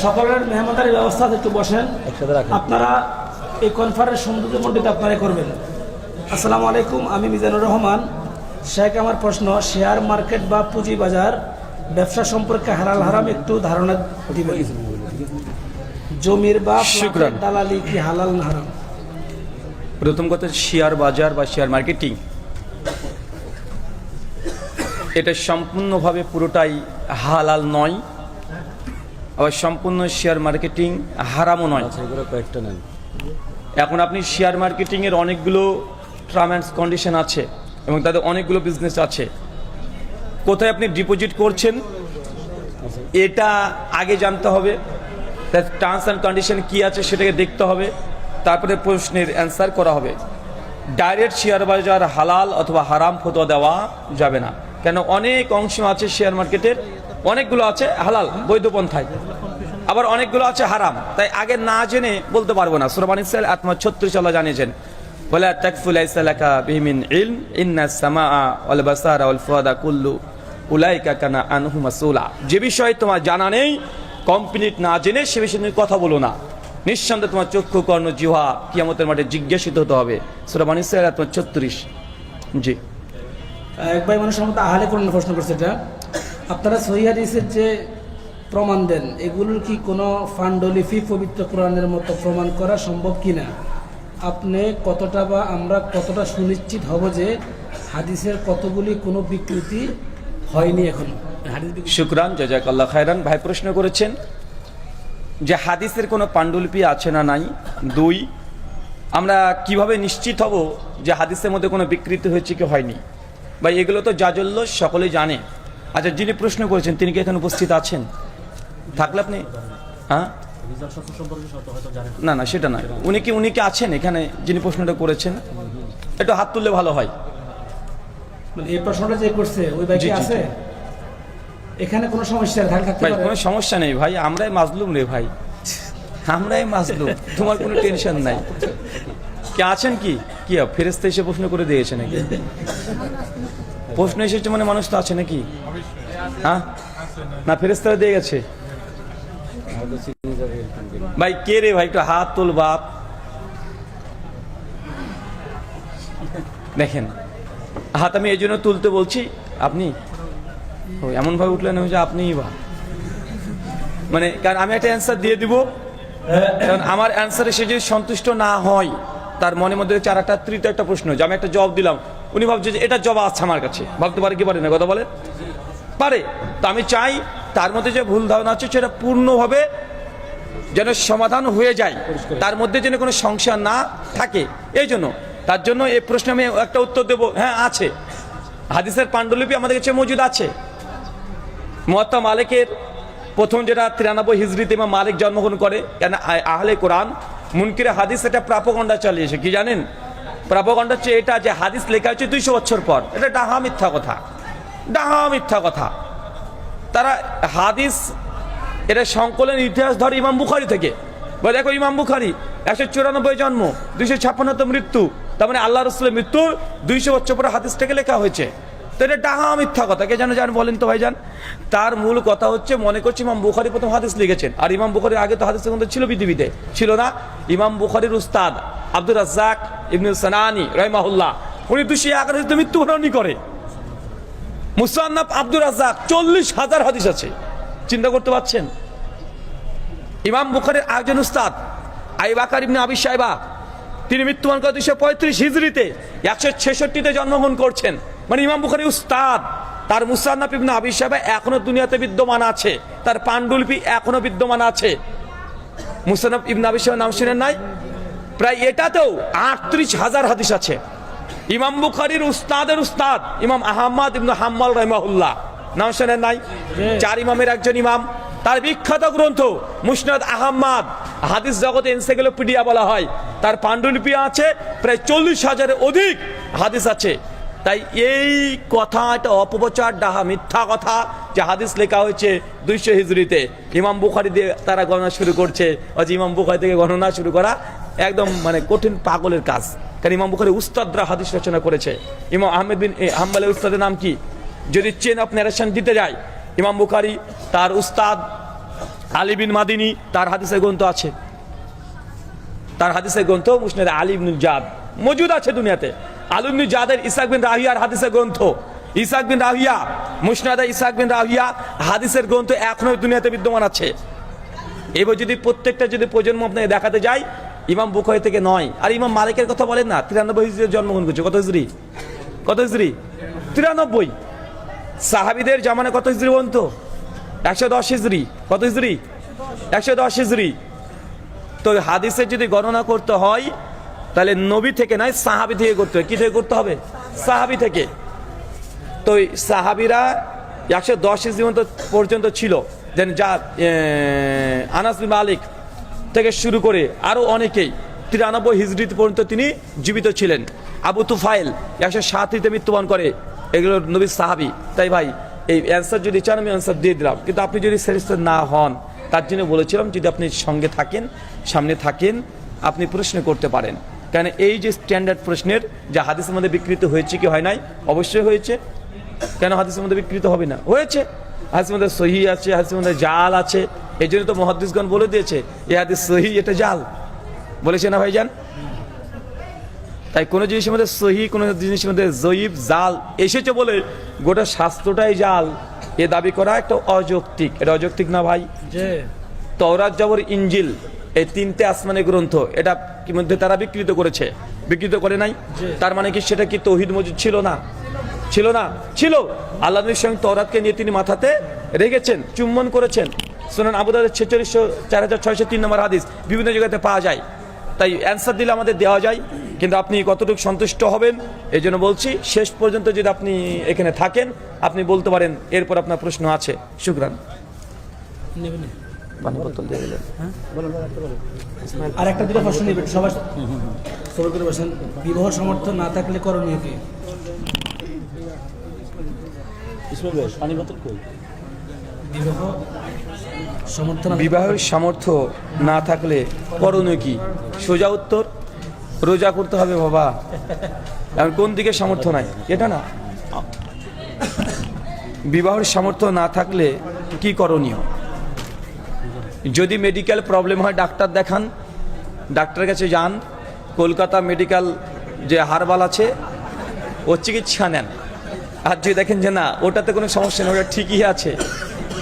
সকলের মেহমানদারির ব্যবস্থা আছে, একটু বসেন। আপনারা এই কনফারেন্স সৌন্দর্য মণ্ডিত আপনারা করবেন। আসসালামু আলাইকুম, আমি মিজানুর রহমান শেখ। আমার প্রশ্ন, শেয়ার মার্কেট বা পুঁজি বাজার ব্যবসা সম্পর্কে হালাল হারাম একটু ধারণা দিবেন। জমির বা ফ্ল্যাটের দালালি কি হালাল না হারাম? প্রথম কথা, শেয়ার বাজার বা শেয়ার মার্কেটিং এটা সম্পূর্ণভাবে পুরোটাই হালাল নয়, আবার সম্পূর্ণ শেয়ার মার্কেটিং হারামও নয়। এখন আপনি শেয়ার মার্কেটিংয়ের অনেকগুলো টার্ম অ্যান্ড কন্ডিশন আছে এবং তাদের অনেকগুলো বিজনেস আছে। কোথায় আপনি ডিপোজিট করছেন এটা আগে জানতে হবে, তার টার্মস অ্যান্ড কন্ডিশন কী আছে সেটাকে দেখতে হবে, তারপরে প্রশ্নের অ্যান্সার করা হবে। ডাইরেক্ট শেয়ার বাজার হালাল অথবা হারাম ফতোয়া দেওয়া যাবে না, কেন অনেক অংশ আছে শেয়ার মার্কেটের, অনেকগুলো আছে হালাল বৈধ পন্থায়, আবার অনেকগুলো আছে হারাম, তাই আগে না জেনে বলতে পারবো না। সূরা বানী ইসরাঈল 36 আল্লাহ জানিয়েছেন, ওয়ালা তাকফু লাইসা লাকা বিহি মিন ইলম ইন্নাস সামাআ ওয়াল বাসারা ওয়াল ফুআদা কুল্লু উলাইকা কানা আনহু মাসউলা। যে বিষয়ে তোমার জানা নেই, কমপ্লিট না জেনে সে বিষয়ে তুমি কথা বলো না, নিঃসন্দেহে তোমার চক্ষু কর্ণ জিহ্বা কিয়ামতের মাঠে জিজ্ঞাসিত হতে হবে। সূরা বানী ইসরাঈল 36। জি, এক ভাই মানুষের মতো আহলে কোরআন প্রশ্ন করছে, এটা আপনারা সহিহ হাদিসের যে প্রমাণ দেন, এগুলোর কি কোনো পাণ্ডুলিপি পবিত্র কোরআনের মতো প্রমাণ করা সম্ভব কিনা? আপনি কতটা বা আমরা কতটা সুনিশ্চিত হব যে হাদিসের কতগুলি কোনো বিকৃতি হয়নি এখনো? শুকরান, জাযাকাল্লাহ খায়রান। ভাই প্রশ্ন করেছেন যে হাদিসের কোনো পাণ্ডুলিপি আছে না নাই। 2, আমরা কিভাবে নিশ্চিত হব যে হাদিসের মধ্যে কোনো বিকৃতি হয়েছে কি হয়নি? ভাই এগুলো তো জাজল্য সকলেই জানে। আচ্ছা, যিনি প্রশ্ন করেছেন তিনি কি এখানে উপস্থিত আছেন? থাকলে আপনি হ্যাঁ না না সেটা নয়, উনি কি আছেন এখানে যিনি প্রশ্নটা করেছেন? একটু হাত তুললে ভালো হয়। মানে এই প্রশ্নটা যে করছে ওই ভাই কি আছে এখানে? কোনো সমস্যা থাকতে ভাই পারে? কোনো সমস্যা নেই ভাই, আমরাই মাজলুম রে ভাই, আমরাই মাজলুম, তোমার কোনো টেনশন নাই। কে আছেন কি ফেরেশতা এসে প্রশ্ন করে দিয়েছে নাকি? প্রশ্ন এসেছে মানে মানুষ তো আছে নাকি? হ্যাঁ না, ফেরেশতারা দিয়ে গেছে। ভাই কে রে ভাই, একটু হাত তোল বাপ। দেখেন হাত আমি এই জন্য তুলতে বলছি, আপনি এমন ভাবে উঠলেন যে আপনিই বা, মানে কারণ আমি একটা অ্যান্সার দিয়ে দিব, কারণ আমার অ্যান্সারে সে যদি সন্তুষ্ট না হয়, তার মনের মধ্যে 4টা তৃতীয় একটা প্রশ্ন, যে আমি একটা জবাব দিলাম, উনি ভাবছে যে এটা জবাব আছে আমার কাছে, ভাবতে পারে কি পারে না? কথা বলে পারে। তো আমি চাই তার মধ্যে যে ভুল ধারণা আছে সেটা পূর্ণভাবে যেন সমাধান হয়ে যায়, তার মধ্যে যেন কোনো সংশয় না থাকে। এই জন্য তার জন্য এই প্রশ্নে আমি একটা উত্তর দেব, হ্যাঁ আছে, হাদিসের পাণ্ডুলিপি আমাদের কাছে মজুদ আছে। মুয়াত্তা মালিকের প্রথম যেটা 93 হিজরিতে ইমাম মালিক জন্মগ্রহণ করে, কেন আহলে কোরআন মুনকিরে হাদিস এটা প্রাপগণ্ডা চালিয়েছে। কি জানেন প্রাপগণ্ডা হচ্ছে এটা যে হাদিস লেখা হচ্ছে 200 বছর পর, এটা ডাহা মিথ্যা কথা, ডাহা মিথ্যা কথা। তারা হাদিস এটা সংকলন ইতিহাস ধরে ইমাম বুখারী থেকে। দেখো ইমাম বুখারী 194 জন্ম, 256 মৃত্যু, তার মানে আল্লাহ রসুলের মৃত্যু 200 বছর পরে হাদিস থেকে লেখা হয়েছে। তো এটা ডাহা মিথ্যা কথা, কে জান বলেন তো ভাইজান। তার মূল কথা হচ্ছে মনে করছে ইমাম বুখারী প্রথম হাদিস লিখেছেন, আর ইমাম বুখারীর আগে তো হাদিসের গ্রন্থ ছিল পৃথিবীতে, ছিল না। ইমাম বুখারীর উস্তাদ আব্দুর রাজ্জাক ইবনে সানানি রাহিমাহুল্লাহ, উনি 211 হিজরিতে মৃত্যুবরণ করে। মুসান্নাফ আব্দুর রাজ্জাক 40,000 হাদিস আছে, চিন্তা করতে পারছেন। ইমাম বুখারীর একজন উস্তাদ আবু বকর ইবনে আবি শাইবা, তিনি মৃত্যুবরণ করেন 235 হিজরিতে, 166তে জন্মগ্রহণ করছেন। মানে ইমাম বুখারী উস্তাদ, তার মুসান্নাফ ইবনে আবি শাইবা এখনো দুনিয়াতে বিদ্যমান আছে, তার পাণ্ডুলিপি এখনো বিদ্যমান আছে। মুসান্নাফ ইবনে আবি শাইবার নাম শুনেন নাই? প্রায় এটাতেও 38,000 হাদিস আছে। ইমাম বুখারীর উস্তাদের উস্তাদ ইমাম আহমদ ইবনে হাম্বল রাহিমাহুল্লাহ, নাম শুনেন নাই? 4 ইমামের একজন ইমাম, তার বিখ্যাত গ্রন্থ মুসনাদ আহমদ, হাদিস জগতে এনসাইক্লোপিডিয়া বলা হয়, তার পাণ্ডুলিপি আছে প্রায় 40,000-এর অধিক হাদিস আছে। তাই এই কথা এটা অপপ্রচার, ডাহা মিথ্যা কথা যে হাদিস লেখা হয়েছে 200 হিজরিতে। ইমাম বুখারী দিয়ে তারা গণনা শুরু করছে, ইমাম বুখারী থেকে গণনা শুরু করা একদম মানে কঠিন পাগলের কাজ। কারণ ইমাম বুখারী উস্তাদরা হাদিস রচনা করেছে। ইমাম আহমেদ বিন হাম্বলের উস্তাদের নাম কি? যদি চেন অফ ন্যারেশন দিতে যায়, ইমাম বুখারী তার উস্তাদ আলী বিন মাদিনী, তার হাদিসের গ্রন্থ আছে, তার হাদিসের গ্রন্থ মুসনাদ আলী ইবনুল জাদ মজুদ আছে দুনিয়াতে। আলী ইবনুল জাদের ইসহাক বিন রাহিয়ার হাদিসের গ্রন্থ, ইসহাক বিন রাহিয়া মুসনাদে ইসহাক বিন রাহিয়া হাদিসের গ্রন্থ এখনো দুনিয়াতে বিদ্যমান আছে। এবার যদি প্রত্যেকটা যদি প্রজন্ম আপনাকে দেখাতে যায়, ইমাম বুখারী থেকে নয়। আর ইমাম মালিকের কথা বলেন না, 93 হিজরিতে জন্মগ্রহণ করছে। কত হিজরি? কত হিজরি? 93। সাহাবীদের জামানে কত হিজরি বলতো? 110 হিজরি। কত হিজরি? 110 হিজরি। তো হাদিসের যদি গণনা করতে হয় তাহলে নবী থেকে নয়, সাহাবী থেকে করতে হবে। কি থেকে করতে হবে? সাহাবী থেকে। তো সাহাবীরা 110 হিজরি পর্যন্ত ছিল, দেন যা আনাস বিন মালিক থেকে শুরু করে আরো অনেকেই 93 হিজরি পর্যন্ত তিনি জীবিত ছিলেন। আবু তুফাইল 107 মৃত্যুবরণ করে, এগুলো নবীর সাহাবী। তাই ভাই এই অ্যান্সার যদি চান আমি অ্যান্সার দিয়ে দিলাম, কিন্তু আপনি যদি স্যাটিসফাইড না হন, তার জন্য বলেছিলাম যদি আপনি সঙ্গে থাকেন, সামনে থাকেন, আপনি প্রশ্ন করতে পারেন। কারণ এই যে স্ট্যান্ডার্ড প্রশ্নের যে হাদিসের মধ্যে বিকৃত হয়েছে কি হয় নাই? অবশ্যই হয়েছে। কেন হাদিসের মধ্যে বিকৃত হবে না? হয়েছে। হাদিসের মধ্যে সহি আছে, হাদিসের মধ্যে জাল আছে। এই জন্য তো মুহাদ্দিসগণ বলে দিয়েছে এই হাদিস সহি, এটা জাল, বলেছে না ভাইজান? তাই কোনো জিনিসের মধ্যে সহি, কোনো জিনিসের মধ্যে জয়ীফ, জাল এসেছে বলে গোটা শাস্ত্রটাই জাল, এ দাবি করা একটা অযৌক্তিক। এটা অযৌক্তিক না ভাই? তওরাত, জবর, ইনজিল, এই 3টে আসমানি গ্রন্থ, এটা কি মধ্যে তারা বিকৃত করেছে? বিকৃত করে নাই। তার মানে কি সেটা কি তৌহিদ মজুদ ছিল না? ছিল না? ছিল। আল্লাহ নবী স্বয়ং তওরাতকে নিয়ে তিনি মাথাতে রেখেছেন, চুম্বন করেছেন। সুনান আবু দাউদের 4603 নম্বর হাদিস বিভিন্ন জায়গাতে পাওয়া যায়। তাই অ্যান্সার দিলে আমাদের দেওয়া যায়, কিন্তু আপনি কতটুকু সন্তুষ্ট হবেন এই জন্য বলছি, শেষ পর্যন্ত যদি আপনি এখানে থাকেন আপনি বলতে পারেন, এরপর আপনার প্রশ্ন আছে। শুকরান। আর একটা দুটো প্রশ্ন নেবেন সবাই, সবাই করে বসেন। বিবাহ সমর্থন না থাকলে করণীয় কি? বিবাহের সামর্থ্য না থাকলে করণীয় কি? সোজা উত্তর, রোজা করতে হবে বাবা। এখন কোন দিকে সামর্থ্য নাই এটা না। বিবাহের সামর্থ্য না থাকলে কি করণীয়? যদি মেডিকেল প্রবলেম হয় ডাক্তার দেখান, ডাক্তারের কাছে যান, কলকাতা মেডিকেল যে হারবাল আছে ও চিকিৎসা নেন। আর যদি দেখেন যে না ওটাতে কোনো সমস্যা নেই, ওটা ঠিকই আছে,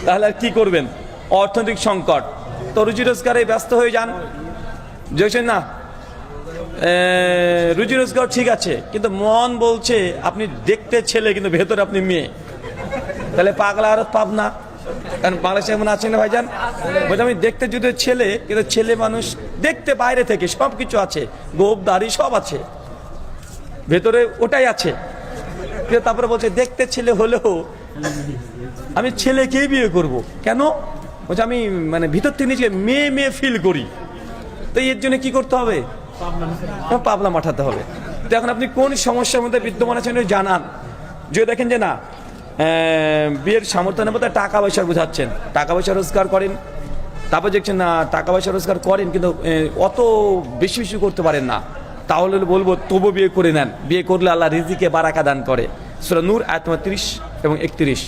তাহলে আর কী করবেন? অর্থনৈতিক সংকট, তো রুজি রোজগারে ব্যস্ত হয়ে যান। দেখছেন না রুজি রোজগার ঠিক আছে, কিন্তু মন বলছে আপনি দেখতে ছেলে কিন্তু ভেতরে আপনি মেয়ে, তাহলে পাগলা আর পাব না। কারণ বাংলাদেশে এমন আছে না ভাইজান, বলছি আমি দেখতে যদি ছেলে, কিন্তু ছেলে মানুষ দেখতে বাইরে থেকে সব কিছু আছে, গোপ দাড়ি সব আছে, ভেতরে ওটাই আছে, কিন্তু তারপরে বলছে দেখতে ছেলে হলেও আমি ছেলেকেই বিয়ে করব। কেন? বলছে আমি মানে ভিতর থেকে নিজেকে মেয়ে মেয়ে ফিল করি। তো এর জন্য কি করতে হবে? পাবলা মাঠাতে হবে। তো এখন আপনি কোন সমস্যার মধ্যে বিদ্যমান আছেন জানান। যদি দেখেন যে না বিয়ের সামর্থ্য নেই, টাকা পয়সা বুঝাচ্ছেন, টাকা পয়সা রোজগার করেন, তারপর দেখছেন না টাকা পয়সা রোজগার করেন কিন্তু অত বেশি বেশি করতে পারেন না, তাহলে বলবো তবু বিয়ে করে নেন। বিয়ে করলে আল্লাহ রিজিকে বারাকা দান করে। সূরা নূর আয়াত 30 এবং 31।